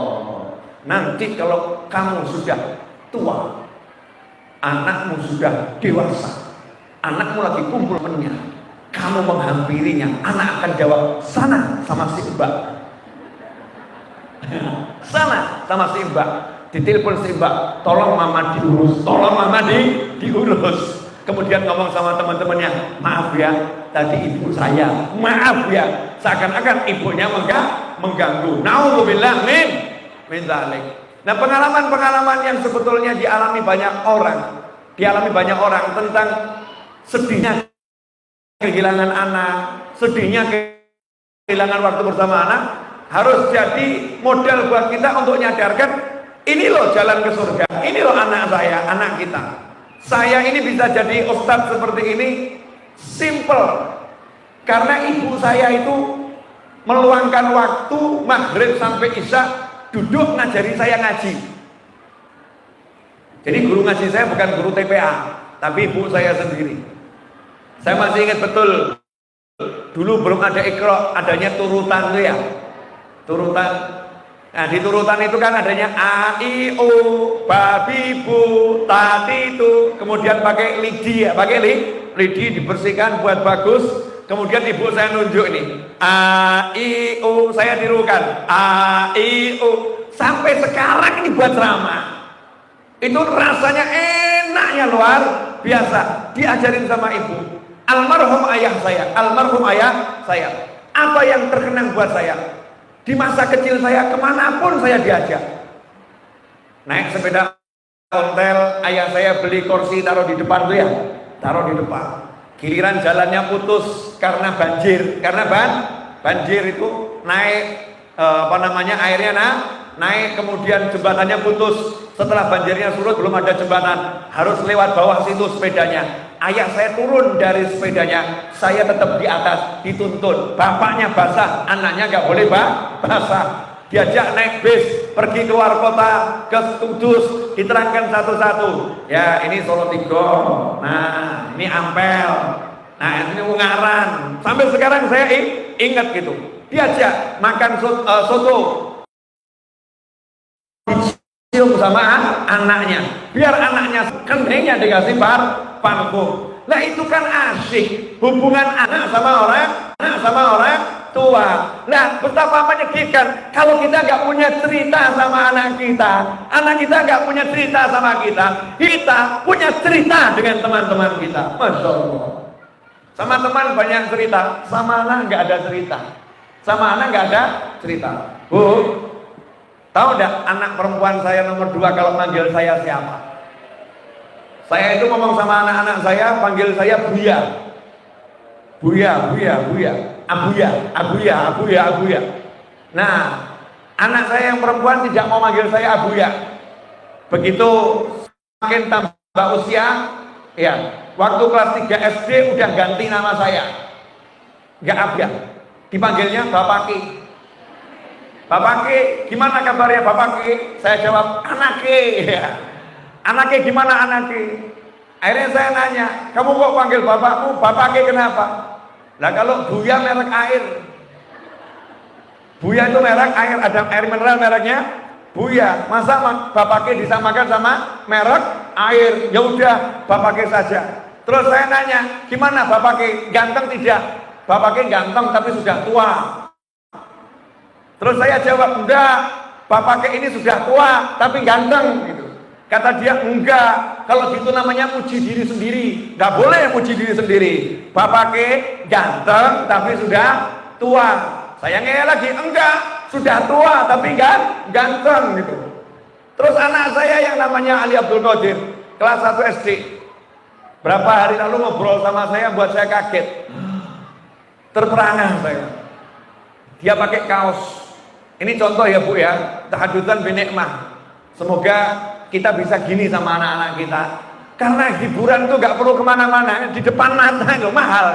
Nanti kalau kamu sudah tua, anakmu sudah dewasa, anakmu lagi kumpul temennya, kamu menghampirinya, anak akan jawab, sana sama si mbak, sana sama si mbak. Ditelepon si mbak, tolong mama diurus, tolong mama diurus. Kemudian ngomong sama teman-temannya, maaf ya, tadi ibu saya, maaf ya, seakan-akan ibunya mengganggu. Nauzubillah min dzalik. Nah, pengalaman-pengalaman yang sebetulnya dialami banyak orang tentang sedihnya kehilangan anak, sedihnya kehilangan waktu bersama anak, harus jadi modal buat kita untuk nyadarkan, ini loh jalan ke surga, ini loh anak saya, anak kita. Saya ini bisa jadi ustadz seperti ini simple karena ibu saya itu meluangkan waktu maghrib sampai isya duduk ngajari saya ngaji. Jadi guru ngaji saya bukan guru TPA, tapi ibu saya sendiri. Saya masih ingat betul, dulu belum ada Iqra, adanya turutan tuh ya, turutan. Nah, di turutan itu kan adanya A, I, O, babi, bu, tati itu, kemudian pakai lidi ya, pakai lidi dibersihkan buat bagus. Kemudian ibu saya nunjuk ini, A, I, O, saya tirukan, A, I, O, sampai sekarang ini buat ceramah. Itu rasanya enaknya luar biasa, diajarin sama ibu. Almarhum ayah saya, apa yang terkenang buat saya? Di masa kecil saya kemanapun saya diajak, naik sepeda ontel, ayah saya beli kursi taruh di depan tuh ya, taruh di depan. Giliran jalannya putus karena banjir, banjir itu naik airnya naik, kemudian jembatannya putus. Setelah banjirnya surut belum ada jembatan, harus lewat bawah situ sepedanya. Ayah saya turun dari sepedanya, saya tetap di atas, dituntun. Bapaknya basah, anaknya nggak boleh basah. Diajak naik bis, pergi keluar kota, ke Kudus, diterangkan satu-satu. Ya, ini Solo Tigo, nah ini Ampel, nah ini Ungaran. Sampai sekarang saya ingat gitu. Diajak makan soto, cium sama anaknya, biar anaknya keningnya dikasih parfum. Nah itu kan asik, hubungan anak sama orang tua. Nah betapa menyedihkan kalau kita nggak punya cerita sama anak kita nggak punya cerita sama kita punya cerita dengan teman-teman kita. Masya Allah. Sama teman banyak cerita, sama anak nggak ada cerita, Bu, tahu enggak anak perempuan saya nomor 2 kalau manggil saya siapa? Saya itu ngomong sama anak-anak saya, panggil saya Buya. Abuya. Nah, anak saya yang perempuan tidak mau manggil saya Abuya. Begitu makin tambah usia, ya, waktu kelas 3 SD udah ganti nama saya. Enggak Abuya, dipanggilnya Bapak Ki. Bapak Ki, gimana kabarnya Bapak Ki? Saya jawab, Anak Ki. Ya. Anak Ki gimana Anak Ki? Akhirnya saya nanya, kamu kok panggil bapakmu Bapak Ki kenapa? Lah kalau Buya merek air. Buya itu merek air, ada air mineral mereknya Buya. Masa Bapak Ki disamakan sama merek air? Ya udah Bapak Ki saja. Terus saya nanya, gimana Bapak Ki? Ganteng tidak? Bapak Ki ganteng tapi sudah tua. Terus saya jawab, enggak, Bapak Ki ini sudah tua tapi ganteng gitu. Kata dia, enggak, kalau gitu namanya muji diri sendiri. Enggak boleh muji diri sendiri. Bapak Ki ganteng tapi sudah tua. Saya ngeyel lagi, enggak, sudah tua tapi ganteng gitu. Terus anak saya yang namanya Ali Abdul Qadir, kelas 1 SD, berapa hari lalu ngobrol sama saya buat saya kaget. Terperangah saya. Dia pakai kaos. Ini contoh ya Bu ya, tahadutan binikmah. Semoga kita bisa gini sama anak-anak kita. Karena hiburan tuh gak perlu kemana-mana, di depan mata itu mahal.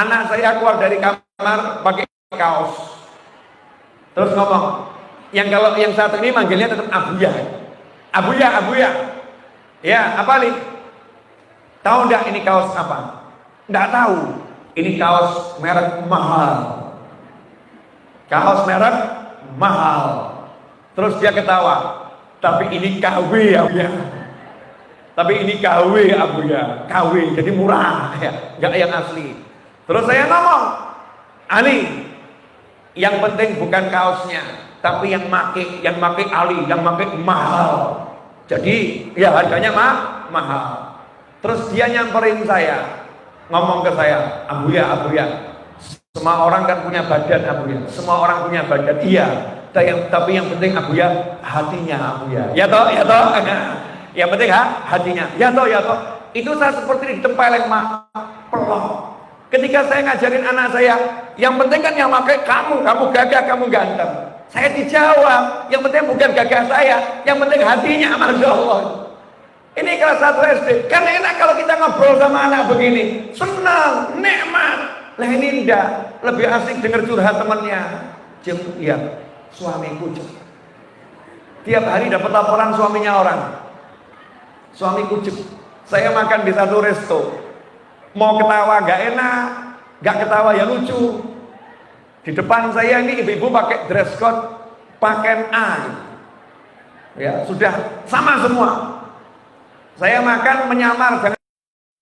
Anak saya keluar dari kamar pakai kaos. Terus ngomong, yang satu ini manggilnya tetap Abuya. Abuya. Ya, apa nih? Tahu enggak ini kaos apa? Enggak tahu. Ini kaos merek mahal. Kaos merek mahal. Terus dia ketawa. Tapi ini KW Abuya. Tapi ini KW Abuya. KW, jadi murah ya, enggak yang asli. Terus saya ngomong, Ali, yang penting bukan kaosnya, tapi yang make Ali, yang make mahal. Jadi ya harganya mahal. Terus dia nyamperin saya, ngomong ke saya, Abuya, semua orang kan punya badan Abuya, semua orang punya badan, iya. Tapi yang penting Abuya hatinya Abuya. Ya toh. Yang penting hatinya. Ya toh. Itu saya seperti ditempeleng pelok. Ketika saya ngajarin anak saya, yang penting kan yang pakai kamu gagah, kamu ganteng. Saya dijawab, yang penting bukan gagah saya, yang penting hatinya, Masya Allah. Ini kelas 1 SD. Kan enak kalau kita ngobrol sama anak begini, senang, nikmat. Lah ini enggak, lebih asik dengar curhat temannya. Iya, suamiku tiap hari dapat laporan suaminya orang. Suamiku saya makan di satu resto, mau ketawa gak enak, gak ketawa ya lucu. Di depan saya ini ibu-ibu pakai dress code, pakaian A, ya sudah sama semua. Saya makan menyamar, jangan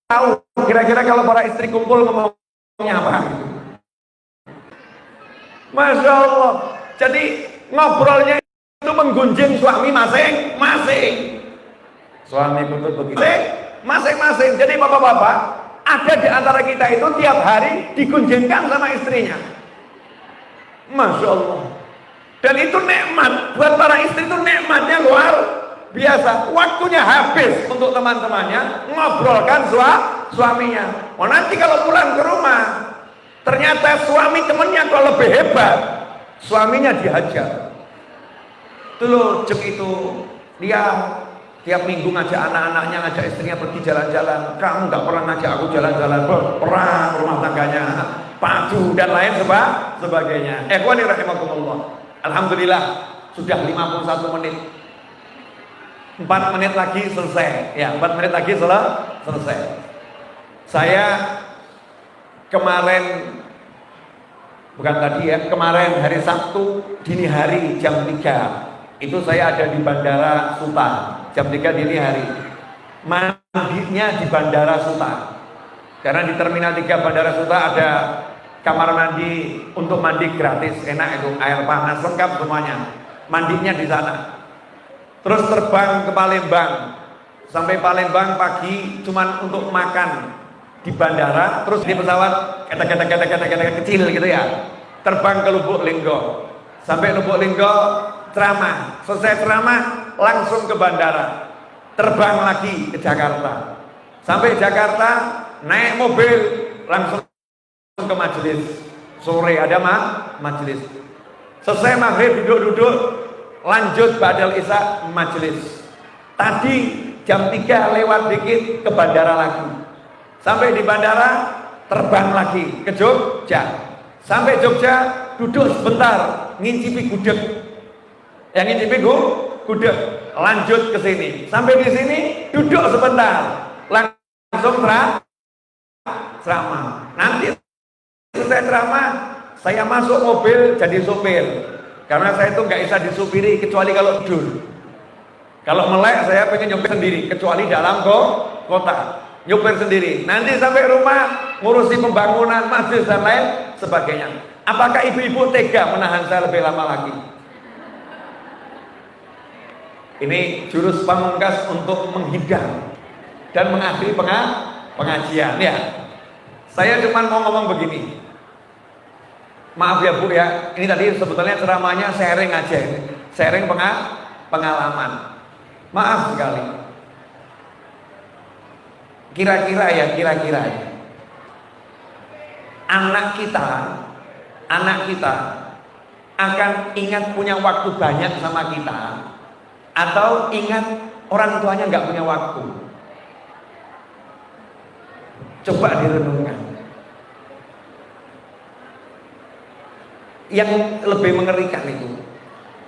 tahu kira-kira kalau para istri kumpul ngomongnya apa. Masya Allah. Jadi ngobrolnya itu menggunjing suami masing-masing. Suami betul begitu. Masing-masing. Jadi bapak-bapak, ada di antara kita itu tiap hari digunjingkan sama istrinya. Masya Allah. Dan itu nikmat buat para istri, itu nikmatnya luar biasa. Waktunya habis untuk teman-temannya ngobrolkan suaminya. Oh nanti kalau pulang ke rumah ternyata suami temennya kok lebih hebat, suaminya dihajar. Itu loh itu dia tiap minggu ngajak anak-anaknya, ngajak istrinya pergi jalan-jalan. Kamu gak pernah ngajak aku jalan-jalan, perang rumah tangganya, padu dan lain sebagainya. Ikhwani rahimakumullah. Alhamdulillah sudah 51 menit. 4 menit lagi selesai. Ya, 4 menit lagi selesai. Saya kemarin, bukan tadi ya, kemarin hari Sabtu dini hari jam 3 itu saya ada di Bandara Suta. Jam 3 dini hari. Mandinya di Bandara Suta. Karena di Terminal 3 Bandara Suta ada kamar mandi untuk mandi gratis, enak itu, air panas lengkap semuanya. Mandinya di sana. Terus terbang ke Palembang. Sampai Palembang pagi cuman untuk makan di bandara, terus di pesawat kata kecil gitu ya. Terbang ke Lubuk Linggo. Sampai Lubuk Linggo ceramah. Selesai ceramah langsung ke bandara. Terbang lagi ke Jakarta. Sampai Jakarta naik mobil langsung ke majelis. Sore ada majelis. Selesai maghrib duduk-duduk, lanjut ba'dal isya majelis. Tadi jam 3 lewat dikit ke bandara lagi. Sampai di bandara terbang lagi ke Jogja. Sampai Jogja duduk sebentar ngincipi gudeg. Yang ngincipi gudeg, lanjut ke sini. Sampai di sini duduk sebentar, langsung ceramah. Nanti selesai ceramah, saya masuk mobil jadi sopir. Karena saya itu nggak bisa disupiri kecuali kalau tidur. Kalau melek saya pengen nyopir sendiri, kecuali dalam kota. Nyopir sendiri. Nanti sampai rumah ngurusi pembangunan masjid dan lain sebagainya. Apakah ibu-ibu tega menahan saya lebih lama lagi? Ini jurus pamungkas untuk menghidang dan mengakhiri pengajian ya. Saya cuma mau ngomong begini. Maaf ya Bu ya, ini tadi sebetulnya ceramahnya sharing aja, sharing pengalaman. Maaf sekali. Kira-kira ya, anak kita akan ingat punya waktu banyak sama kita, atau ingat orang tuanya nggak punya waktu. Coba direnungkan. Yang lebih mengerikan itu,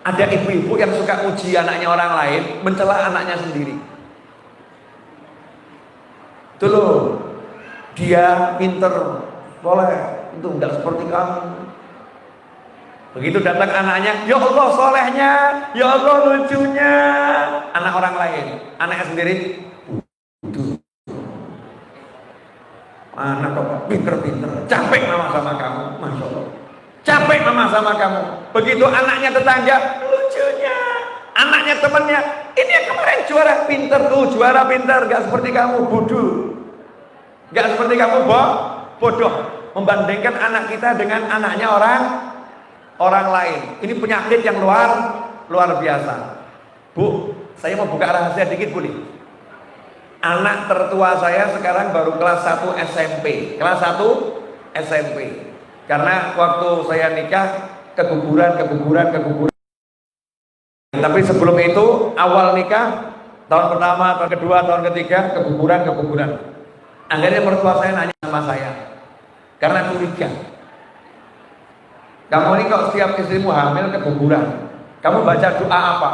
Ada ibu-ibu yang suka uji anaknya orang lain, mencela anaknya sendiri. Itu loh, dia pinter, boleh, itu enggak seperti kamu. Begitu datang anaknya, ya Allah solehnya, ya Allah lucunya. Anak orang lain, anaknya sendiri, anak kok pinter-pinter, capek mama sama kamu, Masya Allah. Capek mama sama kamu. Begitu anaknya tetangga, lucunya. Anaknya temannya, ini yang kemarin juara pinter tuh, juara pinter, gak seperti kamu, bodoh. Gak seperti kamu, bodoh. Membandingkan anak kita dengan anaknya orang lain. Ini penyakit yang luar biasa. Bu, saya mau buka rahasia dikit boleh? Anak tertua saya sekarang baru kelas 1 SMP. Kelas 1 SMP. Karena waktu saya nikah keguguran. Tapi sebelum itu awal nikah tahun pertama, tahun kedua, tahun ketiga keguguran. Akhirnya mertua saya nanya sama saya karena curiga. Kamu ini kok setiap istrimu hamil keguguran, kamu baca doa apa?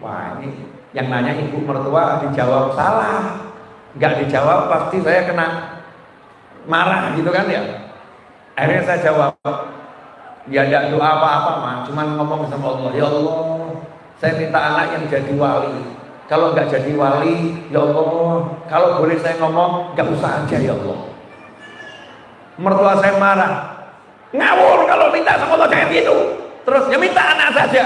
Wah, ini yang nanya ibu mertua dijawab salah, nggak dijawab pasti saya kena marah gitu kan ya. Akhirnya saya jawab, ya tidak doa apa-apa mah, cuman ngomong sama Allah, ya Allah, saya minta anak yang jadi wali. Kalau nggak jadi wali, ya Allah, kalau boleh saya ngomong, nggak usah aja ya Allah. Mertua saya marah, ngawur kalau minta sama Allah kayak gitu. Terus ya minta anak saja.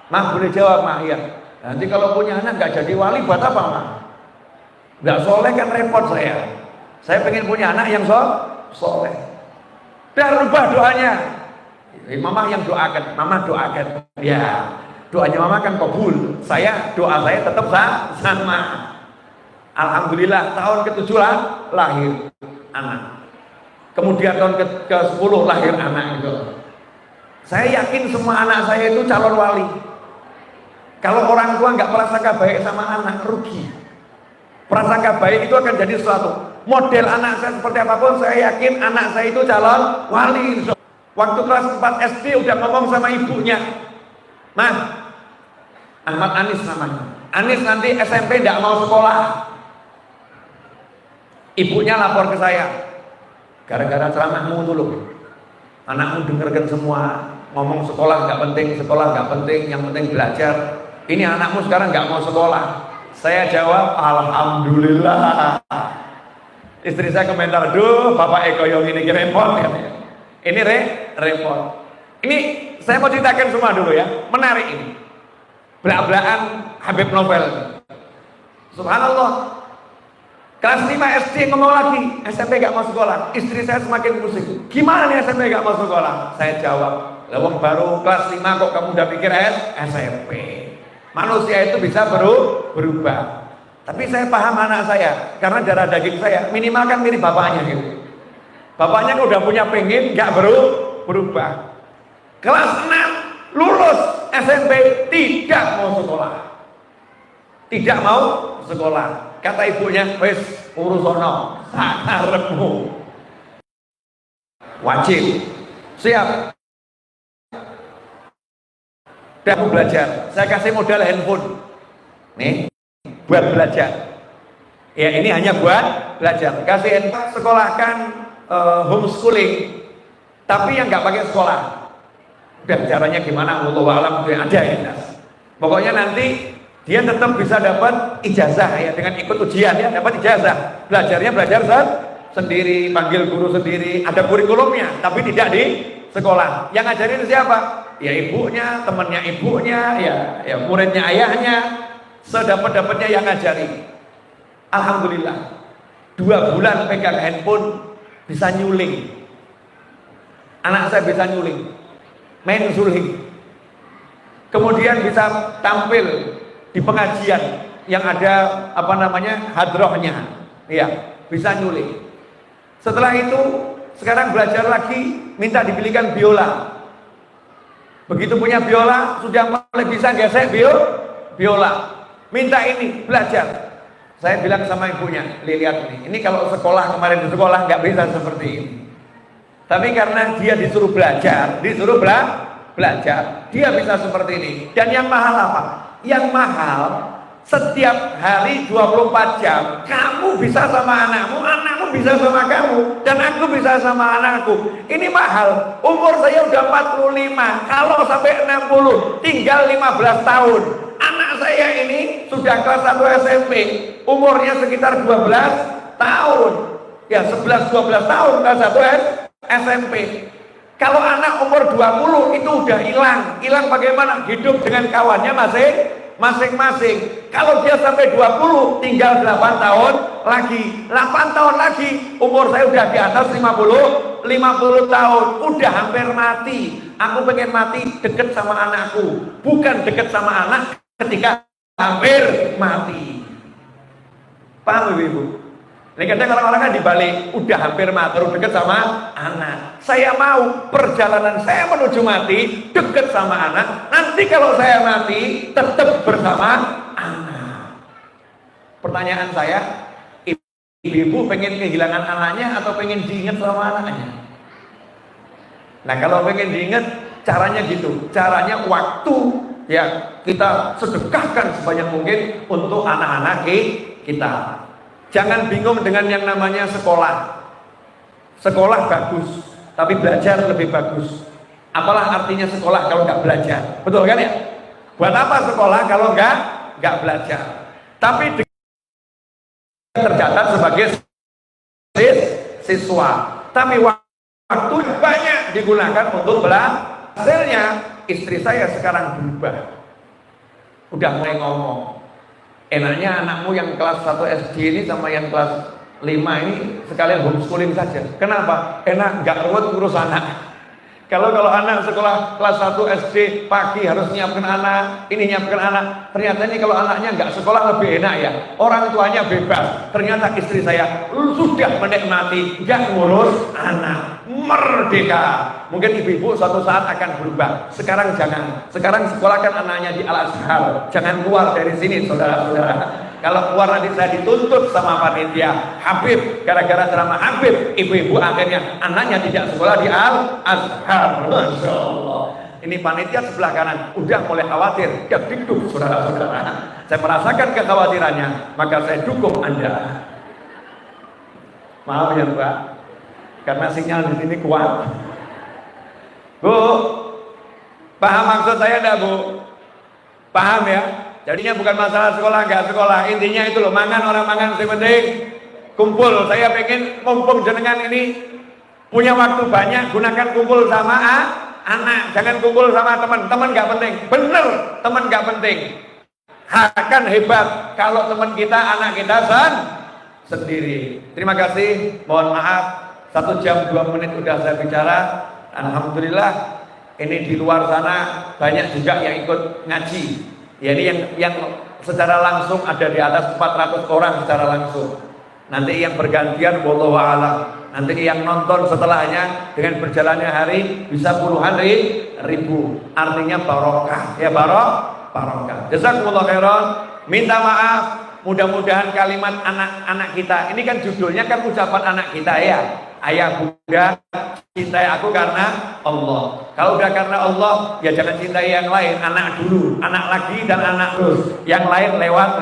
Mah boleh jawab mah ya. Nanti kalau punya anak nggak jadi wali buat apa mah? Nggak soleh kan repot saya. Saya pengen punya anak yang soleh. Udah rubah doanya. Mama yang doakan, mama doakan. Ya, doanya mama kan kabul. Doa saya tetap sama. Alhamdulillah tahun ke-7 lahir anak. Kemudian tahun ke-10 lahir anak gitu. Saya yakin semua anak saya itu calon wali. Kalau orang tua nggak prasangka baik sama anak, rugi. Prasangka baik itu akan jadi sesuatu. Model anak saya seperti apapun, saya yakin anak saya itu calon wali. Waktu kelas 4 SD udah ngomong sama ibunya, Mah, Ahmad Anis namanya. Anis nanti SMP tidak mau sekolah. Ibunya lapor ke saya, gara-gara ceramahmu dulu, anakmu dengarkan semua, ngomong sekolah nggak penting, yang penting belajar. Ini anakmu sekarang nggak mau sekolah. Saya jawab, alhamdulillah. Istri saya komentar, duh Bapak Eko yang ini repot ya. Ini repot. Ini saya mau ceritakan semua dulu ya, menarik ini. Belak-belakan Habib Novel. Subhanallah. Kelas 5 SD ngomong lagi, SMP gak mau sekolah. Istri saya semakin pusing. Gimana nih SMP gak mau sekolah? Saya jawab, lewang baru kelas 5 kok kamu udah pikir SMP. Manusia itu bisa berubah. Tapi saya paham anak saya, karena darah daging saya minimal kan mirip bapaknya gitu. Bapaknya kan udah punya pengen, gak berubah. Kelas 6 lulus SMP tidak mau sekolah. Tidak mau sekolah. Kata ibunya, wes urus ono, sakarepmu. Wajib. Siap. Udah mau belajar. Saya kasih modal handphone. Nih, buat belajar. Ya ini hanya buat belajar. Kasih handphone, sekolahkan homeschooling. Tapi yang nggak pakai sekolah. Udah caranya gimana? Wallahu a'lam, ada ya. Pokoknya nanti dia tetap bisa dapat ijazah ya, dengan ikut ujian ya, dapat ijazah. Belajarnya belajar sendiri, panggil guru sendiri, ada kurikulumnya, tapi tidak di sekolah. Yang ngajarin siapa? Ya ibunya, temannya ibunya, ya muridnya ayahnya, sedapat-dapatnya yang ngajari. Alhamdulillah 2 bulan pegang handphone bisa nyuling. Anak saya bisa nyuling, main suling. Kemudian bisa tampil di pengajian yang ada hadrohnya, ya bisa nyuling. Setelah itu sekarang belajar lagi, minta dipilihkan biola. Begitu punya biola, sudah mulai bisa gesek biola. Minta ini belajar. Saya bilang sama ibunya, lihat ini kalau sekolah kemarin di sekolah nggak bisa seperti ini. Tapi karena dia disuruh belajar, belajar, dia bisa seperti ini. Dan yang mahal apa? Yang mahal setiap hari 24 jam kamu bisa sama anakmu, anakmu bisa sama kamu, dan aku bisa sama anakku. Ini mahal. Umur saya udah 45, kalau sampai 60 tinggal 15 tahun. Anak saya ini sudah kelas 1 SMP, umurnya sekitar 12 tahun. Ya 11-12 tahun kelas 1 SMP. Kalau anak umur 20 itu udah hilang bagaimana? Hidup dengan kawannya masing-masing. Kalau dia sampai 20 tinggal 8 tahun lagi. 8 tahun lagi umur saya udah di atas 50 tahun, udah hampir mati. Aku pengen mati deket sama anakku, bukan deket sama anak ketika hampir mati. Paham Ibu? Ini kadang orang-orang kan dibalik, udah hampir mati baru deket sama anak. Saya mau perjalanan saya menuju mati deket sama anak. Nanti kalau saya mati tetap bersama anak. Pertanyaan saya, ibu pengen kehilangan anaknya atau pengen diingat sama anaknya? Nah kalau pengen diingat, caranya gitu. Caranya waktu ya kita sedekahkan sebanyak mungkin untuk anak-anak kita. Jangan bingung dengan yang namanya sekolah. Sekolah bagus, tapi belajar lebih bagus. Apalah artinya sekolah kalau nggak belajar? Betul kan ya? Buat apa sekolah kalau nggak belajar? Tapi tercatat sebagai siswa. Tapi waktu banyak digunakan untuk belajar. Hasilnya istri saya sekarang berubah. Udah mulai ngomong. Enaknya anakmu yang kelas 1 SD ini sama yang kelas 5 ini sekalian homeschooling saja. Kenapa? Enak, nggak ruwet ngurus anak. Kalau anak sekolah kelas 1 SD pagi harus nyiapkan anak, ini nyiapkan anak. Ternyata ini kalau anaknya nggak sekolah lebih enak ya. Orang tuanya bebas. Ternyata istri saya sudah menikmati nggak ngurus anak, merdeka. Mungkin ibu-ibu suatu saat akan berubah. Sekarang jangan. Sekarang sekolahkan anaknya di Al-Azhar. Jangan keluar dari sini, saudara-saudara. Kalau keluar nanti saya dituntut sama panitia Habib, gara-gara ceramah Habib, ibu-ibu akhirnya anaknya tidak sekolah di Al-Azhar. Masya Allah. Ini panitia sebelah kanan udah mulai khawatir. Ya duduk saudara-saudara. Saya merasakan kekhawatirannya, maka saya dukung Anda. Maaf ya Mbak, karena sinyal di sini kuat. Bu, paham maksud saya enggak Bu? Paham ya? Jadinya bukan masalah sekolah nggak sekolah, intinya itu loh, mangan orang mangan, yang penting kumpul. Saya pengen mumpung jenengan ini punya waktu banyak, gunakan kumpul sama anak, jangan kumpul sama teman nggak penting. Bener, teman nggak penting. Akan hebat kalau teman kita, anak kita sendiri. Terima kasih, mohon maaf 1 jam 2 menit udah saya bicara. Alhamdulillah ini di luar sana banyak juga yang ikut ngaji. Ya ini yang secara langsung ada di atas 400 orang secara langsung. Nanti yang bergantian wallahu a'lam. Nanti yang nonton setelahnya dengan berjalannya hari bisa puluhan ribu. Artinya barokah. Ya barokah. Jazakumullah khairan. Minta maaf. Mudah-mudahan kalimat anak-anak kita. Ini kan judulnya kan ucapan anak kita ya. Ayah bunda cintai aku karena Allah. Kalau udah karena Allah, ya jangan cintai yang lain. Anak dulu, anak lagi dan anak terus. Yang lain lewat.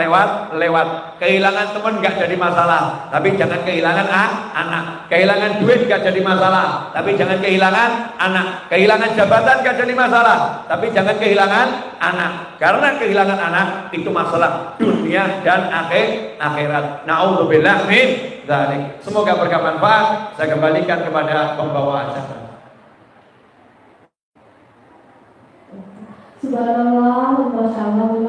Kehilangan teman nggak jadi masalah, tapi jangan kehilangan anak. Kehilangan duit nggak jadi masalah, tapi jangan kehilangan anak. Kehilangan jabatan nggak jadi masalah, tapi jangan kehilangan anak. Karena kehilangan anak itu masalah dunia dan akhirat. Na'udzubillah min dzalik. Semoga bermanfaat. Saya kembalikan kepada pembawa acara. Subhanallah, masya Allah.